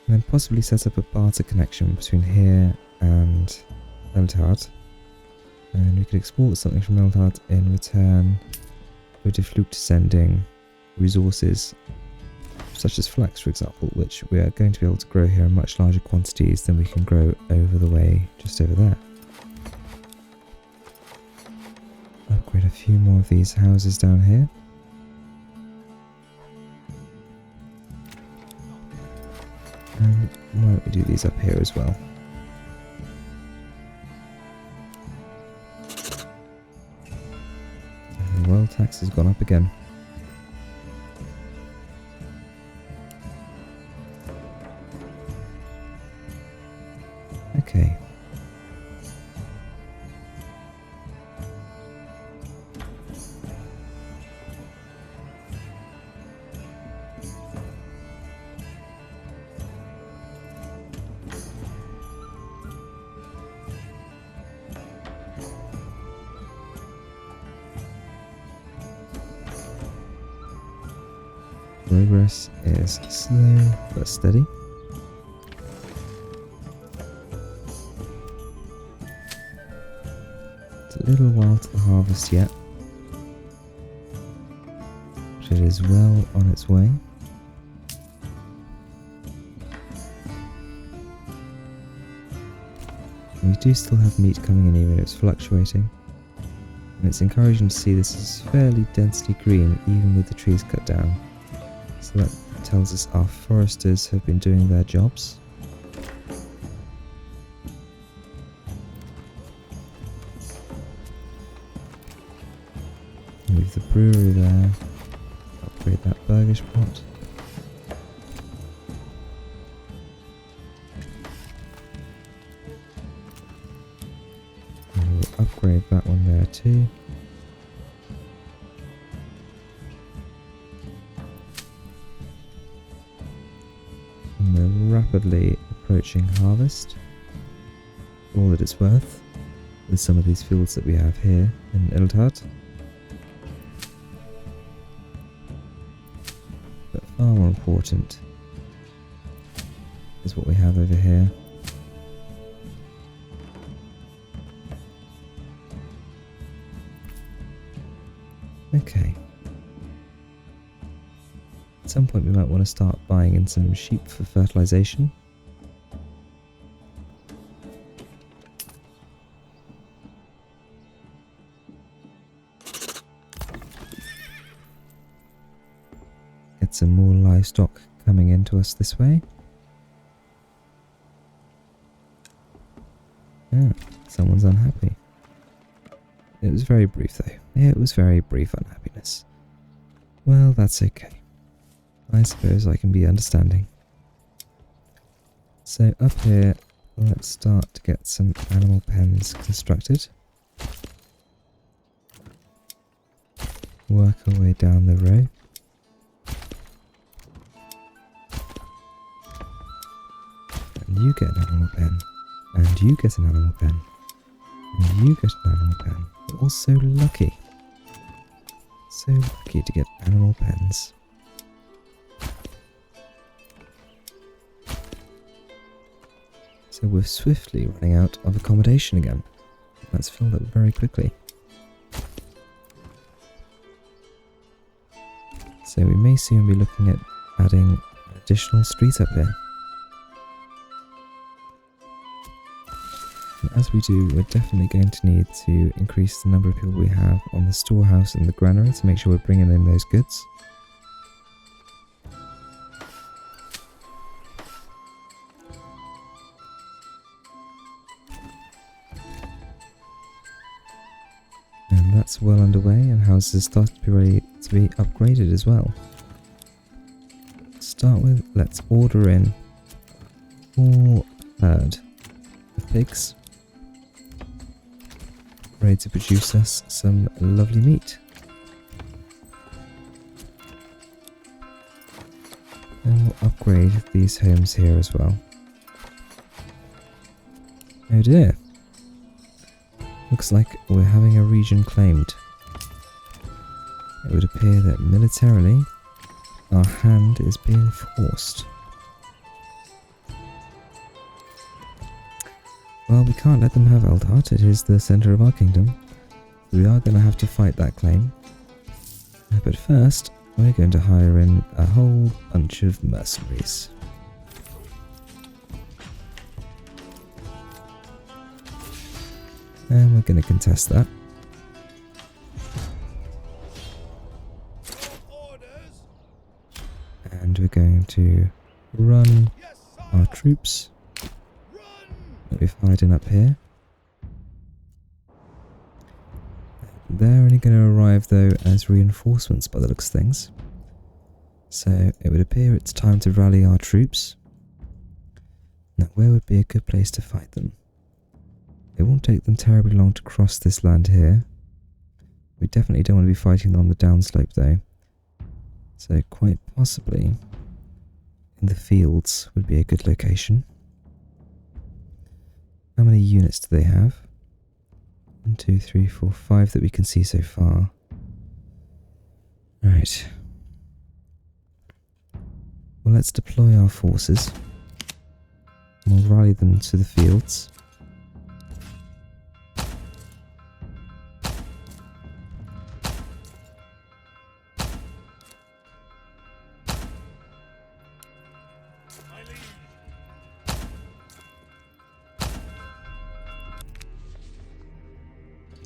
And then possibly set up a barter connection between here and Eldhard. And we could export something from Eldhard in return for Luterflucht sending resources such as flax for example, which we are going to be able to grow here in much larger quantities than we can grow over the way just over there. Upgrade a few more of these houses down here. And why don't we do these up here as well? And the world tax has gone up again. Okay. Progress is slow but steady. It's a little while to the harvest yet, but it is well on its way. We do still have meat coming in even if it's fluctuating. And it's encouraging to see this is fairly densely green even with the trees cut down. So that tells us our foresters have been doing their jobs. Move the brewery there. Upgrade that burgers pot. And we'll upgrade that one there too. And we're rapidly approaching harvest. For all that it's worth, with some of these fields that we have here in Ildhard. But far more important is what we have over here. Okay. At some point we might want to start buying in some sheep for fertilization. Get some more livestock coming into us this way. Ah, someone's unhappy. It was very brief though. It was very brief unhappiness. Well, that's okay. I suppose I can be understanding. So up here, let's start to get some animal pens constructed. Work our way down the row. And you get an animal pen. And you get an animal pen. And you get an animal pen. We're all so lucky. So lucky to get animal pens. So we're swiftly running out of accommodation again. That's filled up very quickly. So we may soon be looking at adding an additional street up here. And as we do, we're definitely going to need to increase the number of people we have on the storehouse and the granary to make sure we're bringing in those goods. And that's well underway, and houses start to be ready to be upgraded as well. To start with, let's order in 4 herd of pigs, ready to produce us some lovely meat. And we'll upgrade these homes here as well. Oh dear. Looks like we're having a region claimed. It would appear that militarily our hand is being forced. Well, we can't let them have Ildhard. It is the centre of our kingdom. We are going to have to fight that claim. But first, we're going to hire in a whole bunch of mercenaries. And we're going to contest that. And we're going to run our troops that we've hired in up here. They're only going to arrive though as reinforcements by the looks of things. So it would appear it's time to rally our troops. Now where would be a good place to fight them? It won't take them terribly long to cross this land here. We definitely don't want to be fighting on the downslope though. So quite possibly in the fields would be a good location. How many units do they have? 1, 2, 3, 4, 5 that we can see so far. Right. Well, let's deploy our forces. We'll rally them to the fields.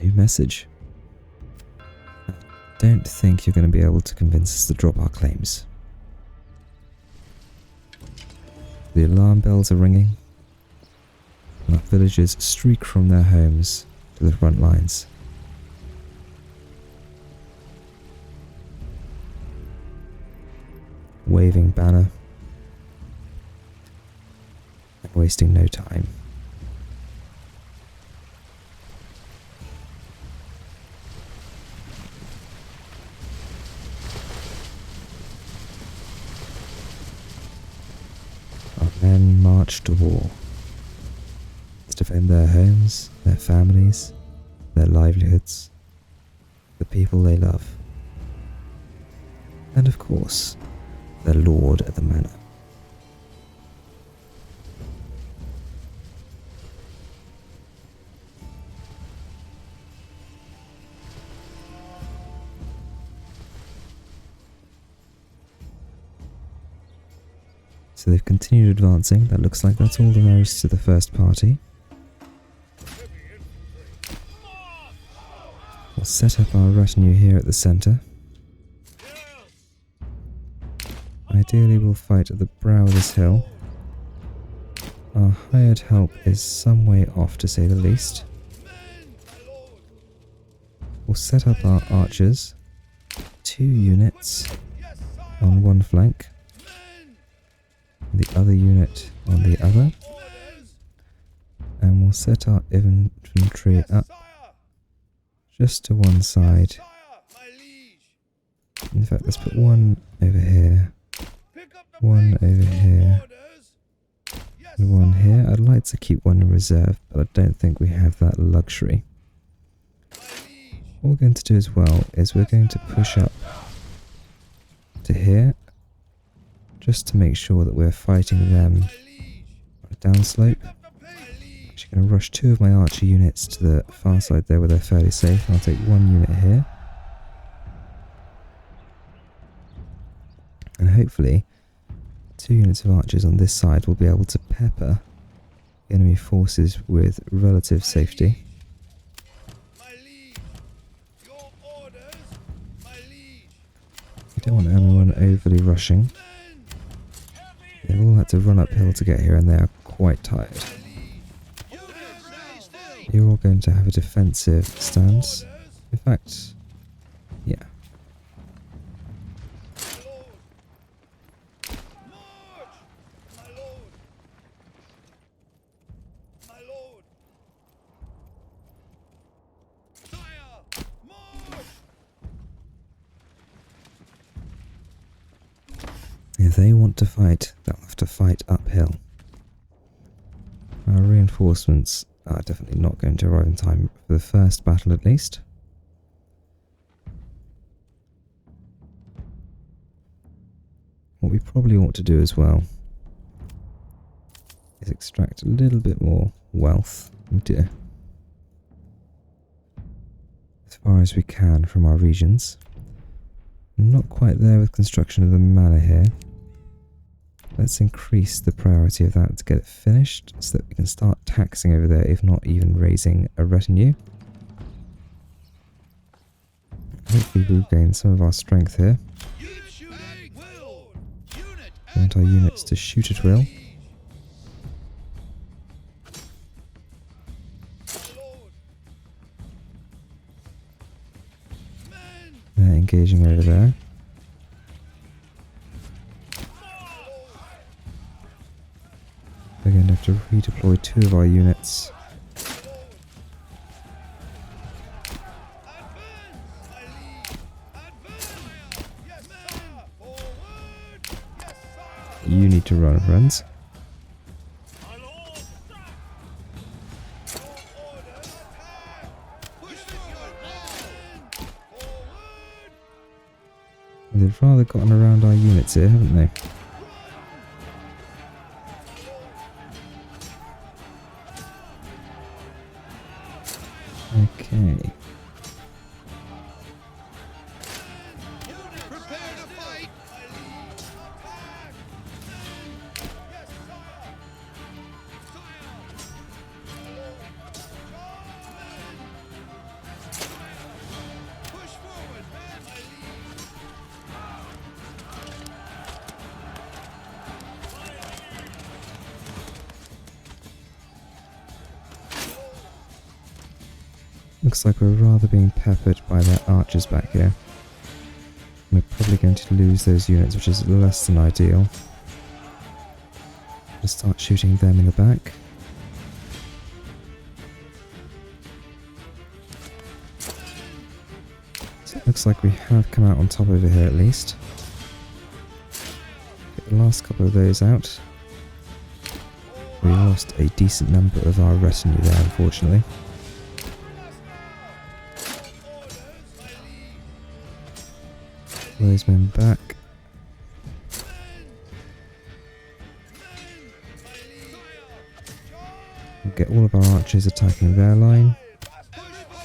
New message. don't think you're going to be able to convince us to drop our claims. The alarm bells are ringing, and our villagers streak from their homes to the front lines. Waving banner, and wasting no time. Our men march to war to defend their homes, their families, their livelihoods, the people they love, and of course, their lord at the manor. So they've continued advancing. That looks like that's all there is to the first party. We'll set up our retinue here at the centre. Ideally we'll fight at the brow of this hill. Our hired help is some way off, to say the least. We'll set up our archers, 2 units on one flank, the other unit on the other, and we'll set our infantry up just to one side. In fact, let's put one over here, one over here, and one here. I'd like to keep one in reserve, but I don't think we have that luxury. What we're going to do as well is we're going to push up to here, just to make sure that we're fighting them on a downslope. Actually going to rush 2 of my archer units to the far side there where they're fairly safe, and I'll take 1 unit here. And hopefully 2 units of archers on this side will be able to pepper enemy forces with relative safety. We don't want anyone overly rushing. They've all had to run uphill to get here and they are quite tired. You're all going to have a defensive stance. In fact, yeah. If they want to fight, they'll have to fight uphill. Our reinforcements are definitely not going to arrive in time for the first battle at least. What we probably ought to do as well is extract a little bit more wealth as far as we can from our regions. Not quite there with construction of the manor here. Let's increase the priority of that to get it finished so that we can start taxing over there, if not even raising a retinue. Hopefully we'll gain some of our strength here. We want our units to shoot at will. They're engaging over there. We're going to have to redeploy 2 of our units. You need to run, friends. They've rather gotten around our units here, haven't they? Okay. Looks like we're rather being peppered by their archers back here. We're probably going to lose those units, which is less than ideal. We'll start shooting them in the back. So it looks like we have come out on top over here at least. Get the last couple of those out. We lost a decent number of our retinue there, unfortunately. Those men back. We'll get all of our archers attacking their line.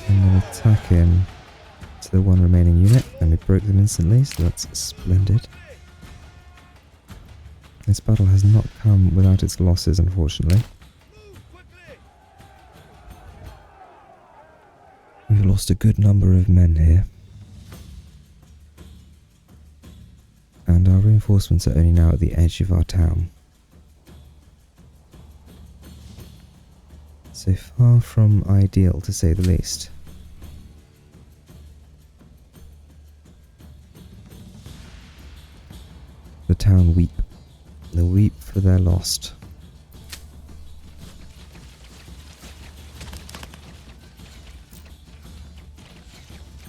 And then attack in to the one remaining unit. And we broke them instantly, so that's splendid. This battle has not come without its losses, unfortunately. We've lost a good number of men here. And our reinforcements are only now at the edge of our town. So far from ideal, to say the least. The town weep. They weep for their lost.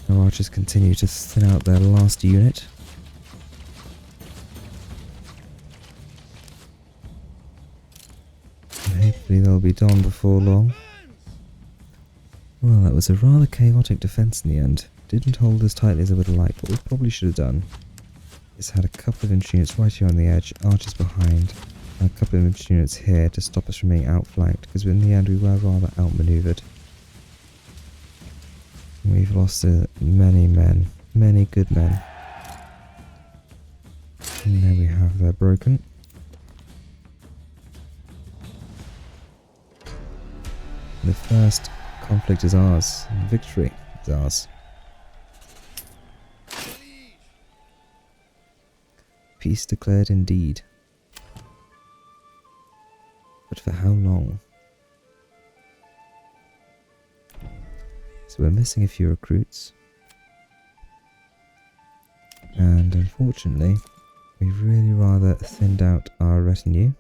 Our archers continue to thin out their last unit. And hopefully they'll be done before long. Well, that was a rather chaotic defense in the end. Didn't hold as tightly as I would have liked, but we probably should have done. It's had a couple of infantry units right here on the edge, archers behind, and a couple of infantry units here to stop us from being outflanked, because in the end we were rather outmaneuvered. We've lost many men, many good men. And there we have, they're broken. The first conflict is ours, victory is ours. Peace declared indeed. But for how long? So we're missing a few recruits. And unfortunately, we've really rather thinned out our retinue.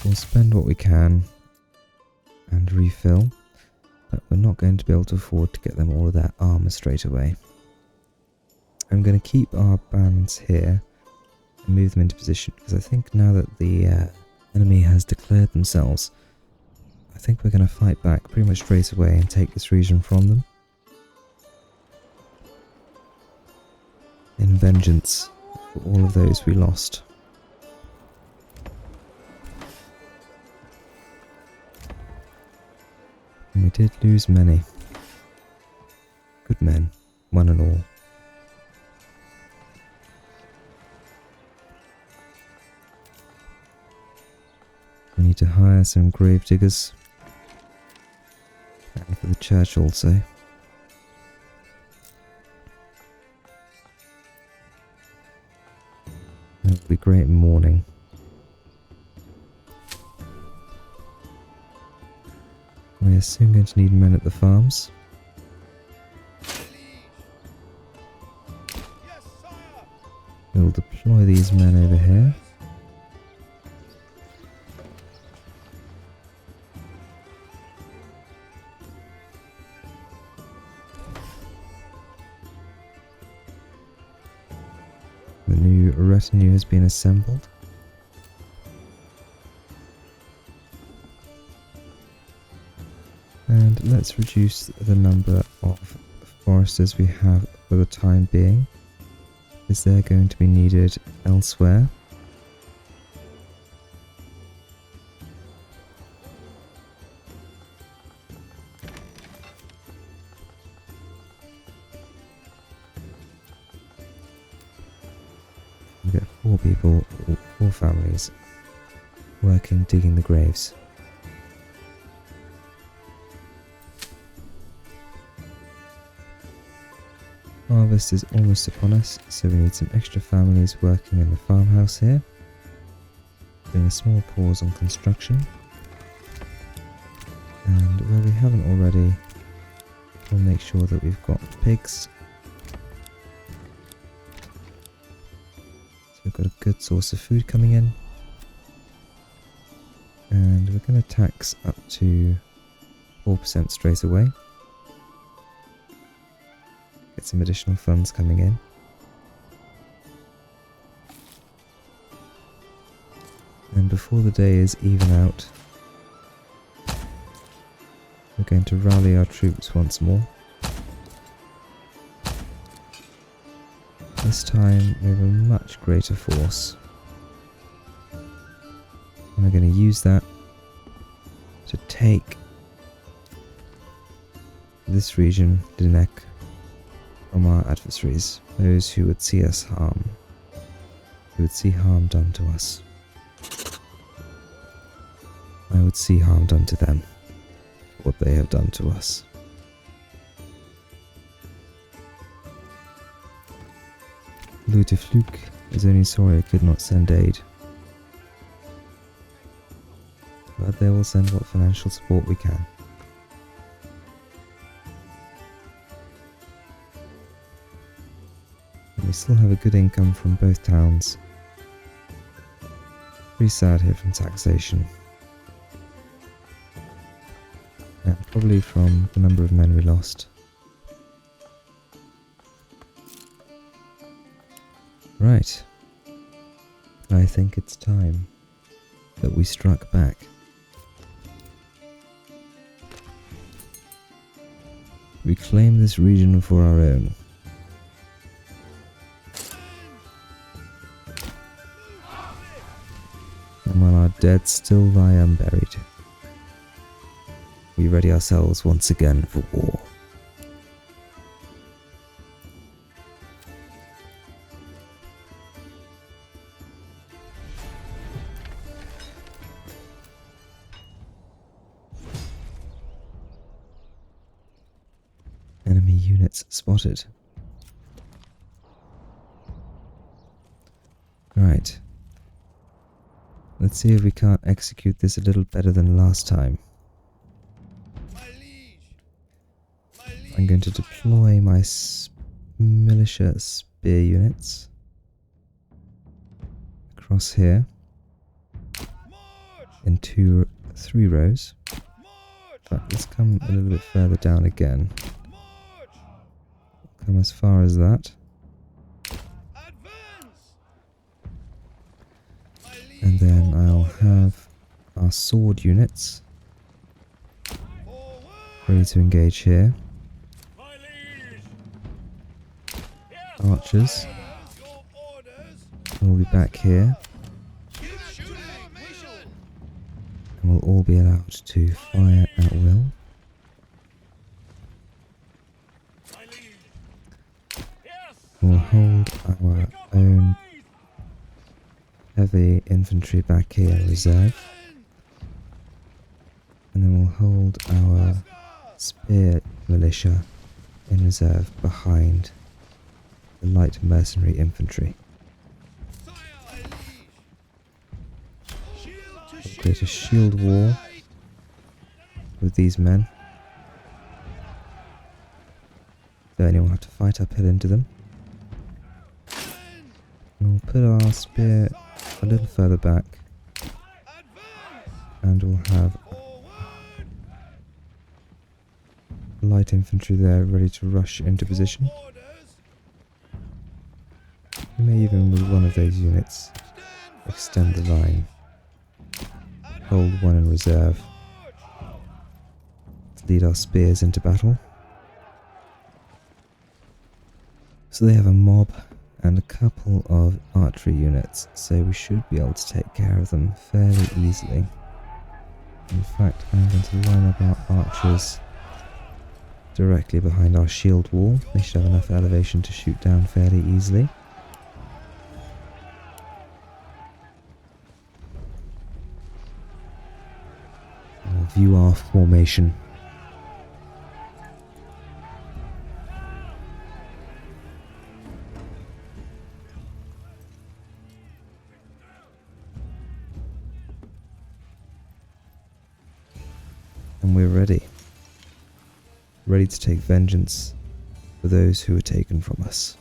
We'll spend what we can and refill, but we're not going to be able to afford to get them all of their armour straight away. I'm going to keep our bands here and move them into position, because I think now that the enemy has declared themselves, I think we're going to fight back pretty much straight away and take this region from them. In vengeance for all of those we lost. And we did lose many. Good men, one and all. We need to hire some grave diggers. And for the church also. That would be great in morning. We are soon going to need men at the farms. We'll deploy these men over here. The new retinue has been assembled. And let's reduce the number of foresters we have for the time being, as they're going to be needed elsewhere. We get 4 people, 4 families, working digging the graves. Harvest is almost upon us, so we need some extra families working in the farmhouse here. Doing a small pause on construction. ready. We'll make sure that we've got pigs. So we've got a good source of food coming in. And we're going to tax up to 4% straight away. Get some additional funds coming in. And before the day is even out, we're going to rally our troops once more. This time we have a much greater force. And we're going to use that to take this region, Dinek, from our adversaries, those who would see us harm, who would see harm done to us. I would see harm done to them, what they have done to us. Louis de Fluke is only sorry I could not send aid. But they will send what financial support we can. And we still have a good income from both towns. Pretty sad here from taxation. And probably from the number of men we lost. Right. I think it's time that we struck back. We claim this region for our own. And while our dead still lie unburied, we ready ourselves once again for war. Enemy units spotted. Right. Let's see if we can't execute this a little better than last time. I'm going to deploy my militia spear units across here in 3 rows. But let's come a little bit further down again. Come as far as that. And then I'll have our sword units ready to engage here. Archers will be back here. And we'll all be allowed to fire at will. We'll hold our own heavy infantry back here in reserve. And then we'll hold our spear militia in reserve behind the light mercenary infantry. We'll create a shield wall with these men. So anyone will have to fight uphill into them. And we'll put our spear a little further back. And we'll have light infantry there ready to rush into position. We may even, with one of those units, extend the line. Hold one in reserve to lead our spears into battle. So they have a mob and a couple of archery units, so we should be able to take care of them fairly easily. In fact, I'm going to line up our archers directly behind our shield wall. They should have enough elevation to shoot down fairly easily. And we'll view our formation. And we're ready. ready to take vengeance for those who were taken from us.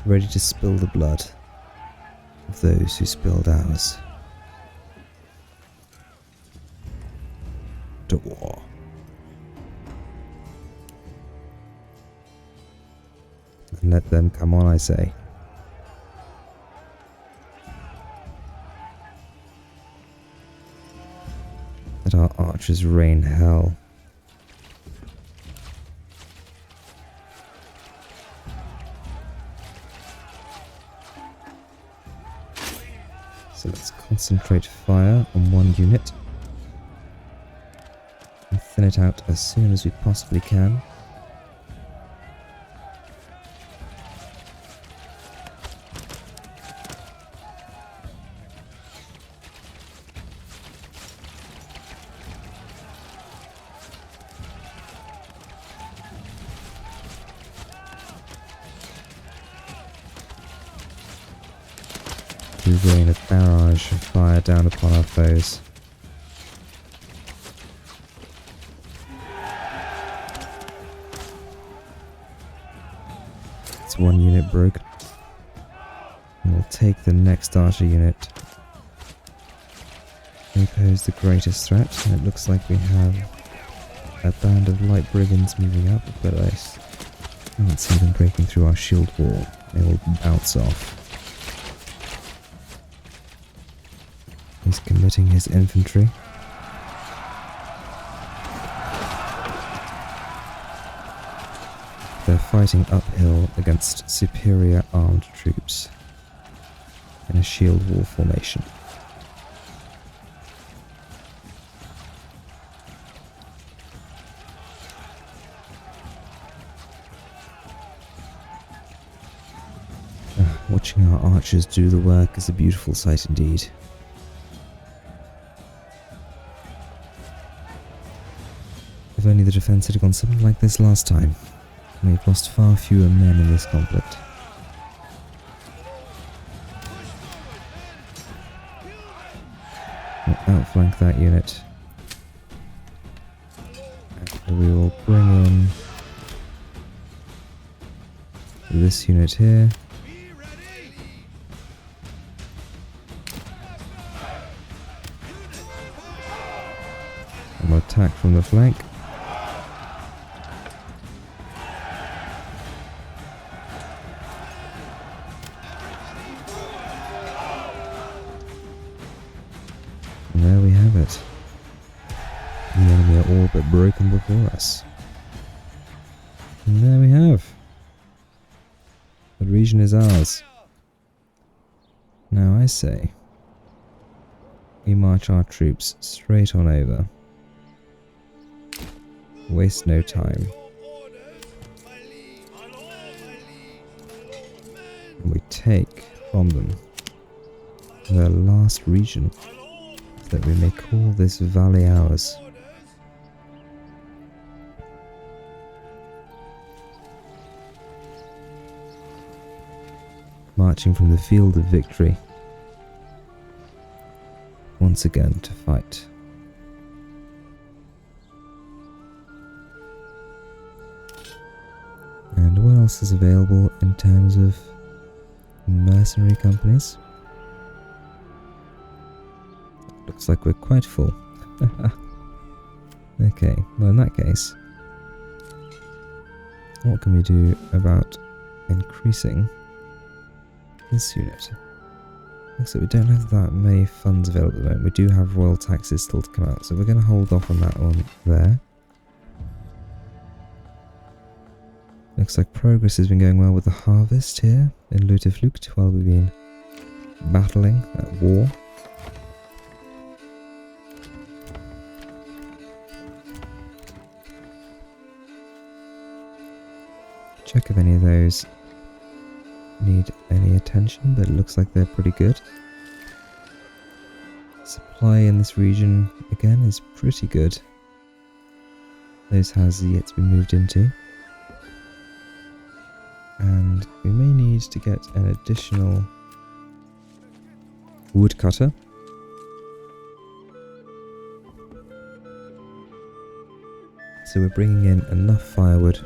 Ready to spill the blood of those who spilled ours. To war. And let them come on, I say. Let our archers rain hell. So let's concentrate fire on one unit and thin it out as soon as we possibly can. We rain a barrage of fire down upon our foes. It's one unit broken. And we'll take the next archer unit. They pose the greatest threat, and it looks like we have a band of light brigands moving up, but I can't see them breaking through our shield wall. They will bounce off. He's committing his infantry. They're fighting uphill against superior armed troops in a shield wall formation. Watching our archers do the work is a beautiful sight indeed. If only the defense had gone something like this last time. We've lost far fewer men in this conflict. We'll outflank that unit. And we will bring in this unit here. And we'll attack from the flank. And there we have it. The enemy are all but broken before us. And there we have. The region is ours. Now I say, we march our troops straight on over. Waste no time. And we take from them their last region, so that we may call this valley ours. Marching from the field of victory, once again to fight. And what else is available in terms of mercenary companies? Looks like we're quite full. Okay, well in that case, what can we do about increasing this unit? Looks like we don't have that many funds available at the moment. We do have royal taxes still to come out, so we're going to hold off on that one there. Looks like progress has been going well with the harvest here in Luteflucht while we've been battling at war. Check if any of those need any attention, but it looks like they're pretty good. Supply in this region again is pretty good. Those has yet to be moved into. And we may need to get an additional woodcutter. So we're bringing in enough firewood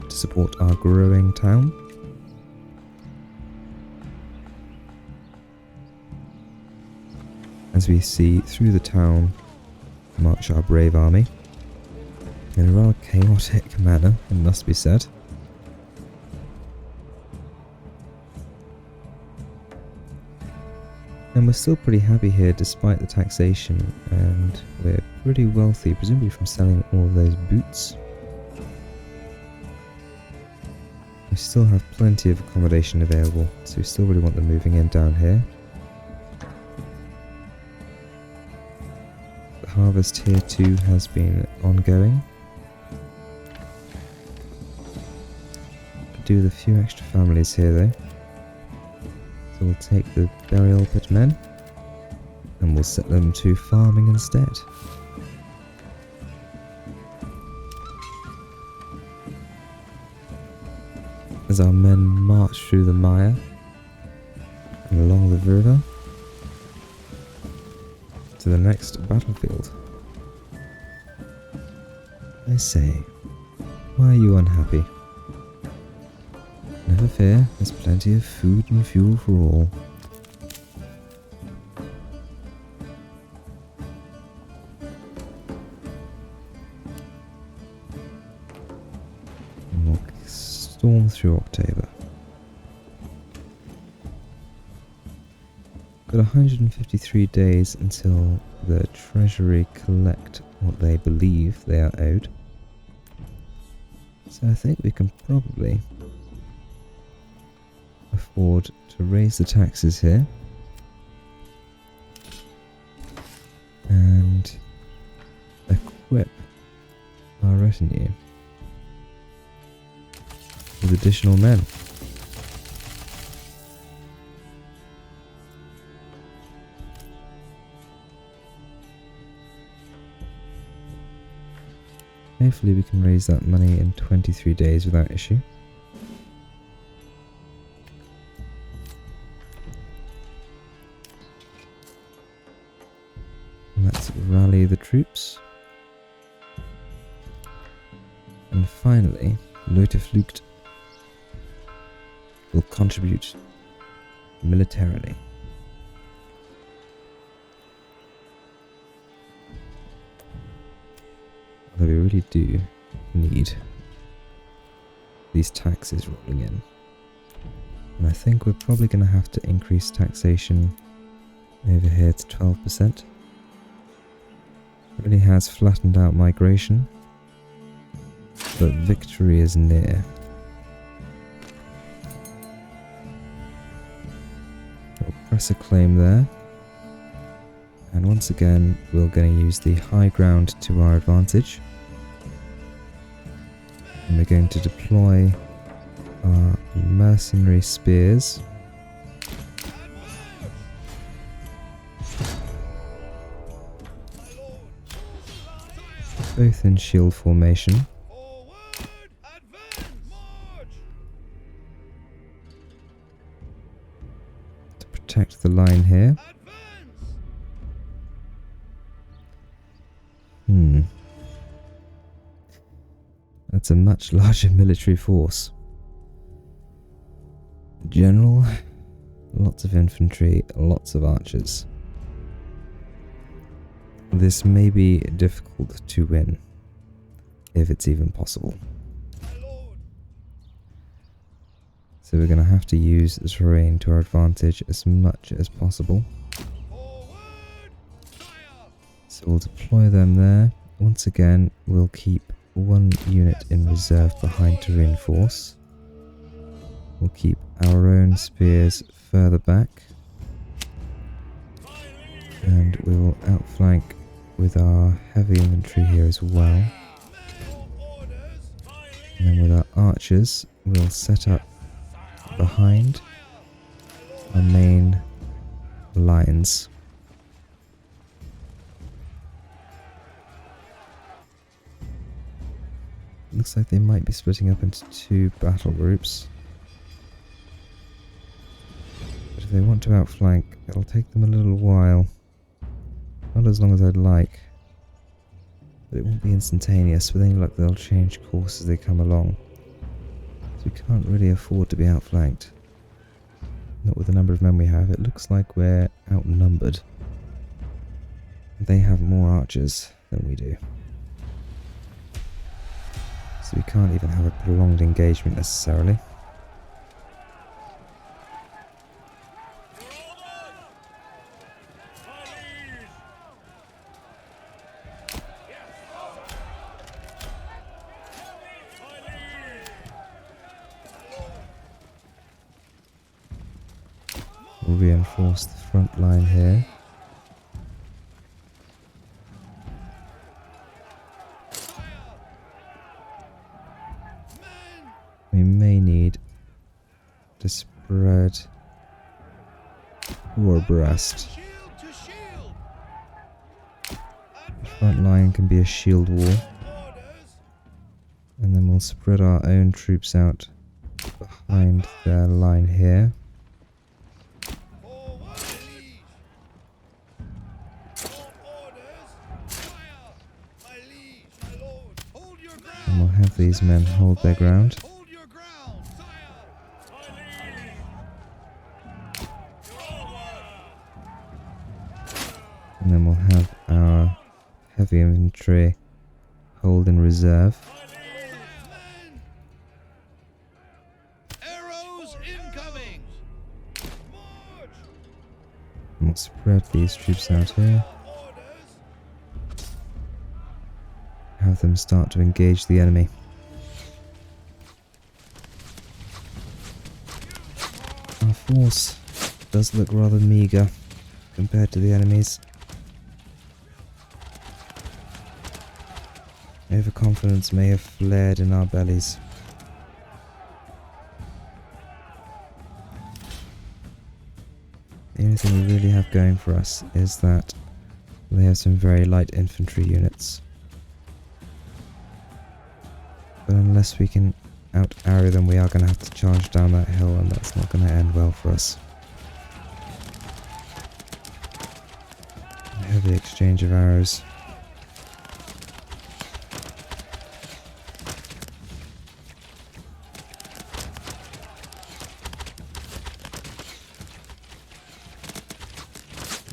to support our growing town. As we see through the town march our brave army in a rather chaotic manner, it must be said. And we're still pretty happy here despite the taxation, and we're pretty wealthy, presumably from selling all of those boots. We still have plenty of accommodation available, so we still really want them moving in down here. The harvest here too has been ongoing. Could do with a few extra families here though. So we'll take the burial pit men and we'll set them to farming instead. As our men march through the mire and along the river to the next battlefield. I say, why are you unhappy? Never fear, there's plenty of food and fuel for all. And we'll storm through October. Got 153 days until the Treasury collect what they believe they are owed. So I think we can probably afford to raise the taxes here and equip our retinue with additional men. Hopefully we can raise that money in 23 days without issue. Let's rally the troops. And finally, Leuteflucht will contribute militarily. Although we really do need these taxes rolling in. And I think we're probably going to have to increase taxation over here to 12%. It really has flattened out migration, but victory is near. We'll press a claim there. And once again, we're going to use the high ground to our advantage. And we're going to deploy our mercenary spears. Both in shield formation. To protect the line here. That's a much larger military force. General, lots of infantry, lots of archers. This may be difficult to win, if it's even possible. So we're going to have to use the terrain to our advantage as much as possible. So we'll deploy them there. Once again, we'll keep one unit in reserve behind to reinforce. We'll keep our own spears further back. And we will outflank with our heavy infantry here as well. And then with our archers, we'll set up behind our main lines. Looks like they might be splitting up into two battle groups. But if they want to outflank, it'll take them a little while. Not as long as I'd like. But it won't be instantaneous. With any luck, they'll change course as they come along. So we can't really afford to be outflanked. Not with the number of men we have. It looks like we're outnumbered. They have more archers than we do. So we can't even have a prolonged engagement necessarily. We'll reinforce the front line here. We may need to spread four abreast. The front line can be a shield wall. And then we'll spread our own troops out behind their line here. And we'll have these men hold their ground. And then we'll have our heavy infantry hold in reserve. And we'll spread these troops out here. Have them start to engage the enemy. Our force does look rather meagre compared to the enemy's. Overconfidence may have flared in our bellies. The only thing we really have going for us is that they have some very light infantry units. But unless we can out-arrow them, we are going to have to charge down that hill, and that's not going to end well for us. A heavy exchange of arrows.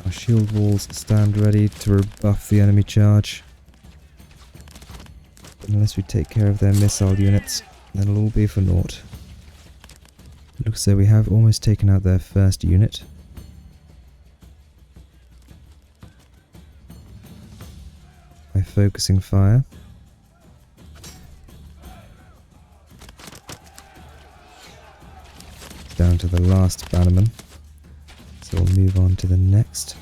Our shield walls stand ready to rebuff the enemy charge. Unless we take care of their missile units, then it'll all be for naught. It looks as though we have almost taken out their first unit. By focusing fire. Down to the last bannerman. So we'll move on to the next.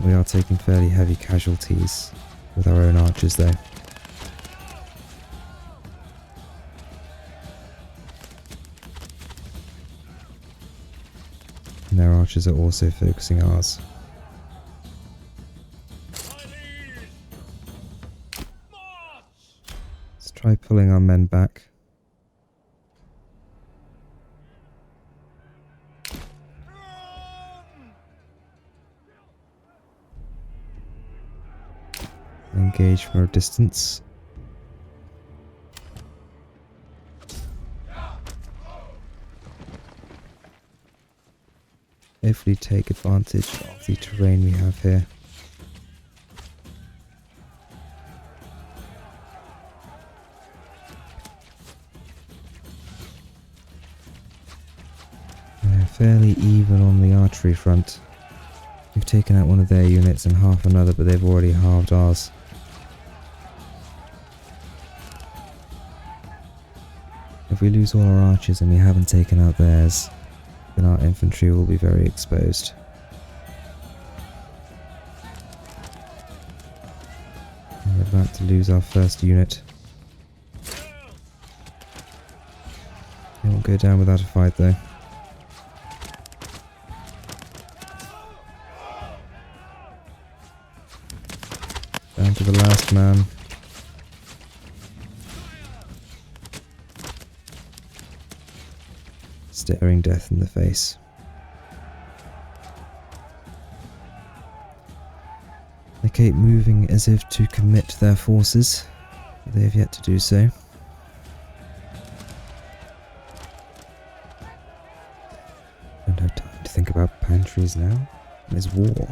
We are taking fairly heavy casualties with our own archers though. And their archers are also focusing ours. Let's try pulling our men back. Engage from a distance. Hopefully take advantage of the terrain we have here. They're fairly even on the archery front. We've taken out one of their units and half another, but they've already halved ours. If we lose all our archers and we haven't taken out theirs, then our infantry will be very exposed. And we're about to lose our first unit. They won't go down without a fight though. Down to the last man. Staring death in the face. They keep moving as if to commit their forces, but they have yet to do so. Don't have time to think about pantries now. There's war.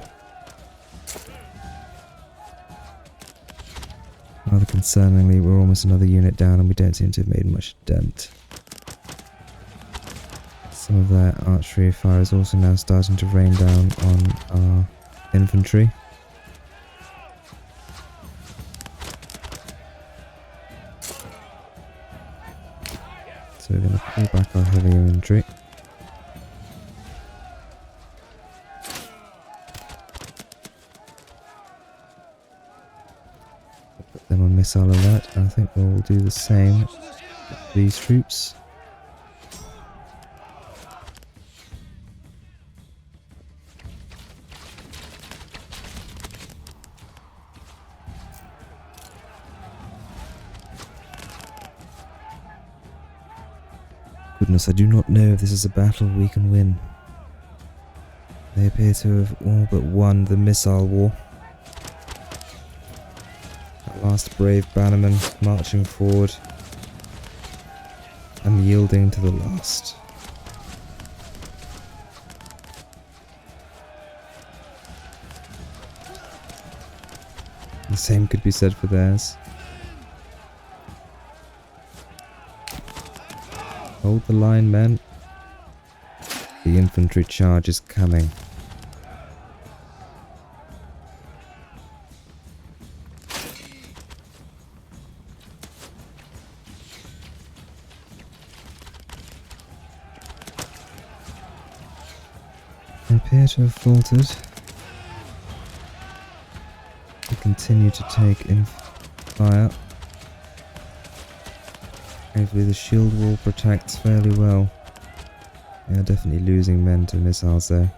Rather concerningly, we're almost another unit down and we don't seem to have made much dent. Some of their archery fire is also now starting to rain down on our infantry. So we're going to pull back our heavy infantry. Put them on missile alert, and I think we'll do the same with these troops. Goodness, I do not know if this is a battle we can win. They appear to have all but won the missile war. At last, brave bannermen marching forward and yielding to the last. The same could be said for theirs. Hold the line, men. The infantry charge is coming. They appear to have faltered. They continue to take in fire. Hopefully the shield wall protects fairly well. They are definitely losing men to missiles though.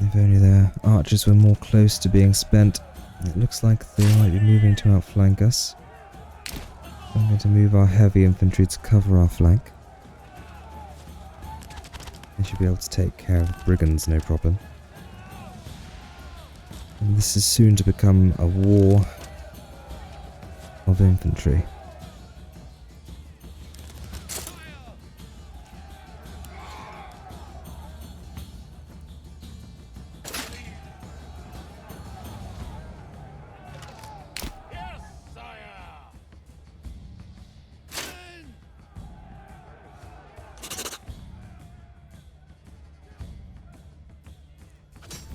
If only their archers were more close to being spent. It looks like they might be moving to outflank us. I'm going to move our heavy infantry to cover our flank. They should be able to take care of the brigands, no problem. And this is soon to become a war of infantry.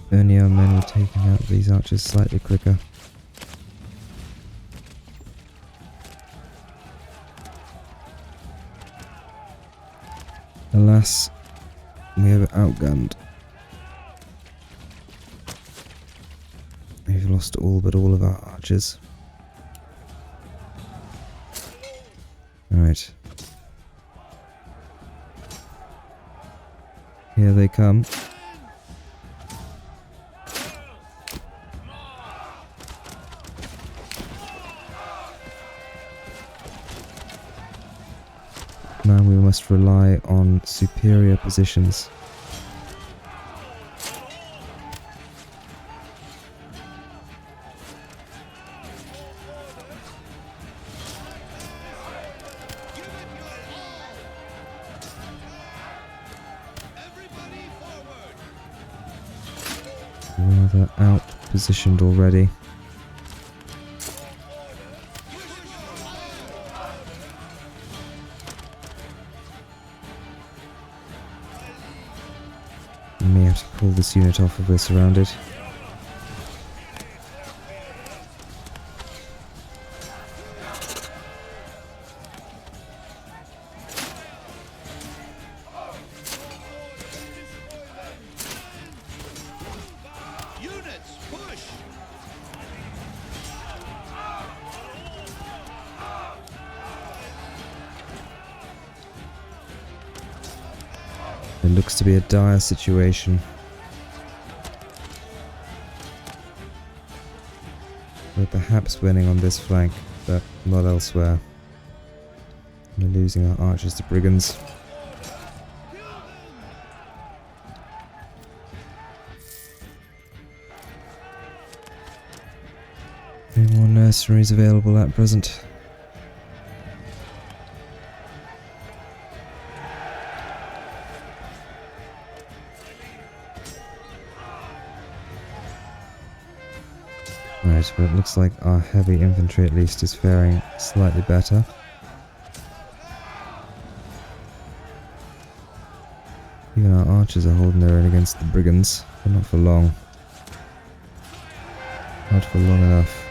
Only our men were taking out these archers slightly quicker. Alas, we are outgunned. We've lost all but all of our archers. Alright. Here they come. Now we must rely on superior positions. Rather out-positioned already. May have to pull this unit off if we're surrounded.
Units, push!
It looks to be a dire situation. We're perhaps winning on this flank, but not elsewhere. We're losing our archers to brigands. No more nurseries available at present. Right, but it looks like our heavy infantry at least is faring slightly better. Even our archers are holding their own against the brigands, but not for long. Not for long enough.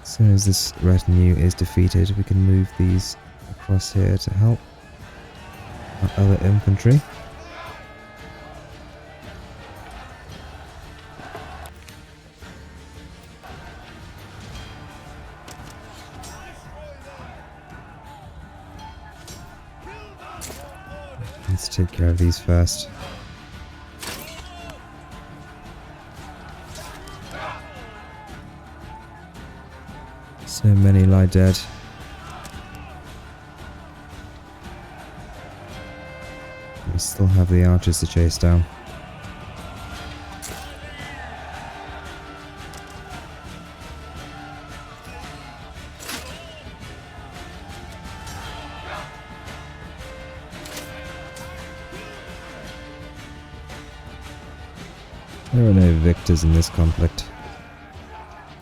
As soon as this retinue is defeated, we can move these across here to help our other infantry. Let's take care of these first. So many lie dead. We still have the archers to chase down. There are no victors in this conflict.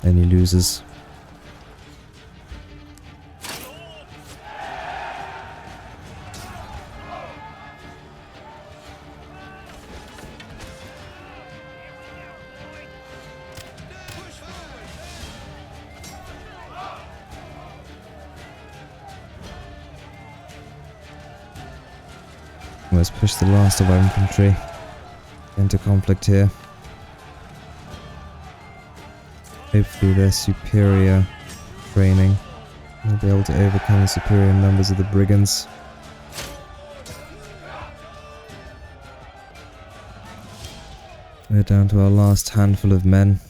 Any losers. Let's push the last of our infantry into conflict here. Hopefully their superior training will be able to overcome the superior numbers of the brigands. We're down to our last handful of men.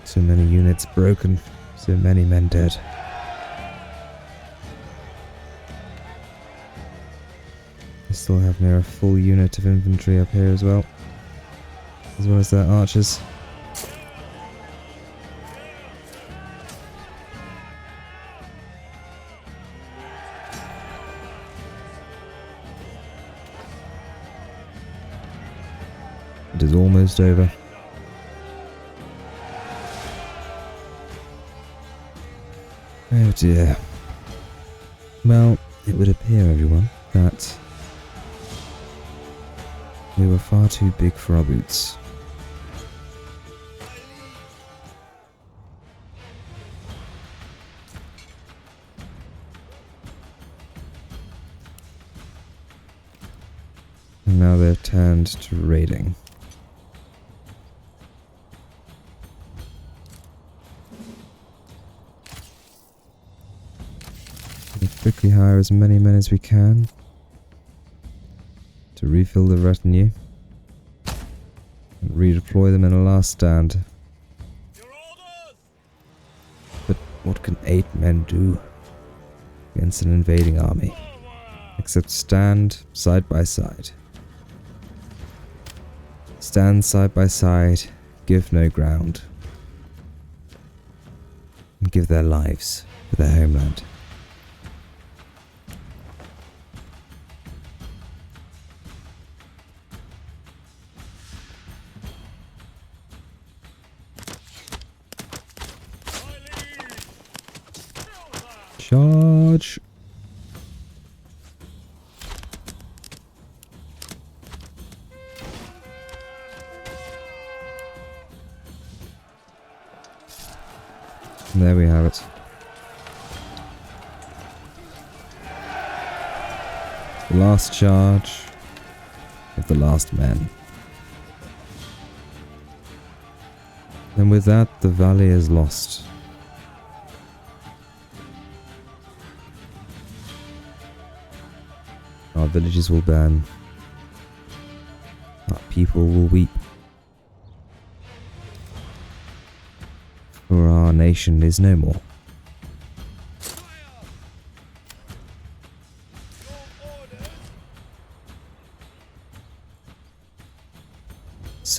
So many units broken, so many men dead. We still have near a full unit of infantry up here as well as their archers. It is almost over. Oh dear. Well, it would appear, everyone, that we were far too big for our boots. And now they're turned to raiding. We quickly hire as many men as we can to refill the retinue and redeploy them in a last stand. But what can 8 men do against an invading army except stand side by side? Stand side by side, give no ground, and give their lives for their homeland. Charge! And there we have it. The last charge of the last men. And with that, the valley is lost. Our villages will burn. Our people will weep. For our nation is no more.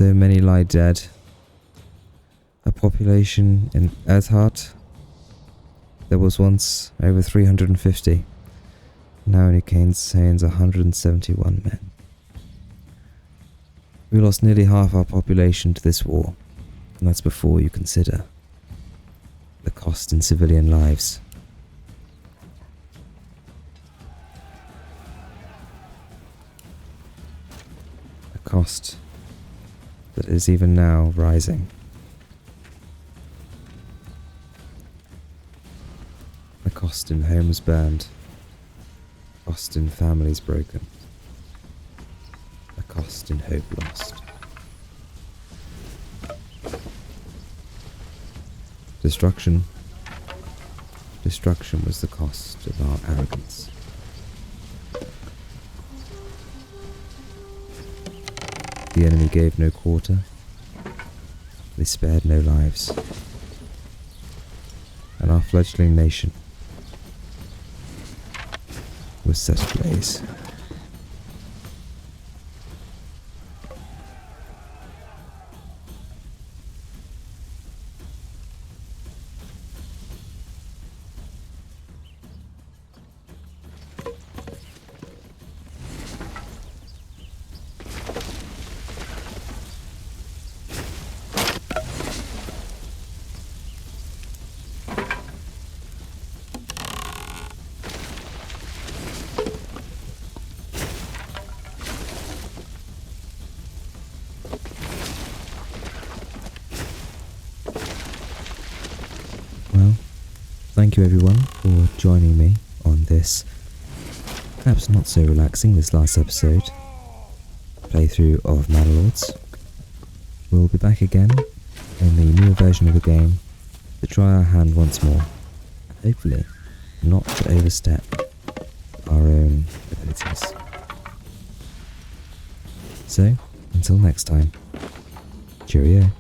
So many lie dead. A population in Earthheart. There was once over 350. Now only contains 171 men. We lost nearly half our population to this war, and that's before you consider the cost in civilian lives. A cost that is even now rising. A cost in homes burned. A cost in families broken. A cost in hope lost. Destruction. Destruction was the cost of our arrogance. The enemy gave no quarter. They spared no lives. And our fledgling nation was set ablaze. Well, thank you everyone for joining me on this, perhaps not so relaxing, this last episode, playthrough of Manor Lords. We'll be back again in the newer version of the game to try our hand once more, and hopefully not to overstep our own abilities. So, until next time, cheerio.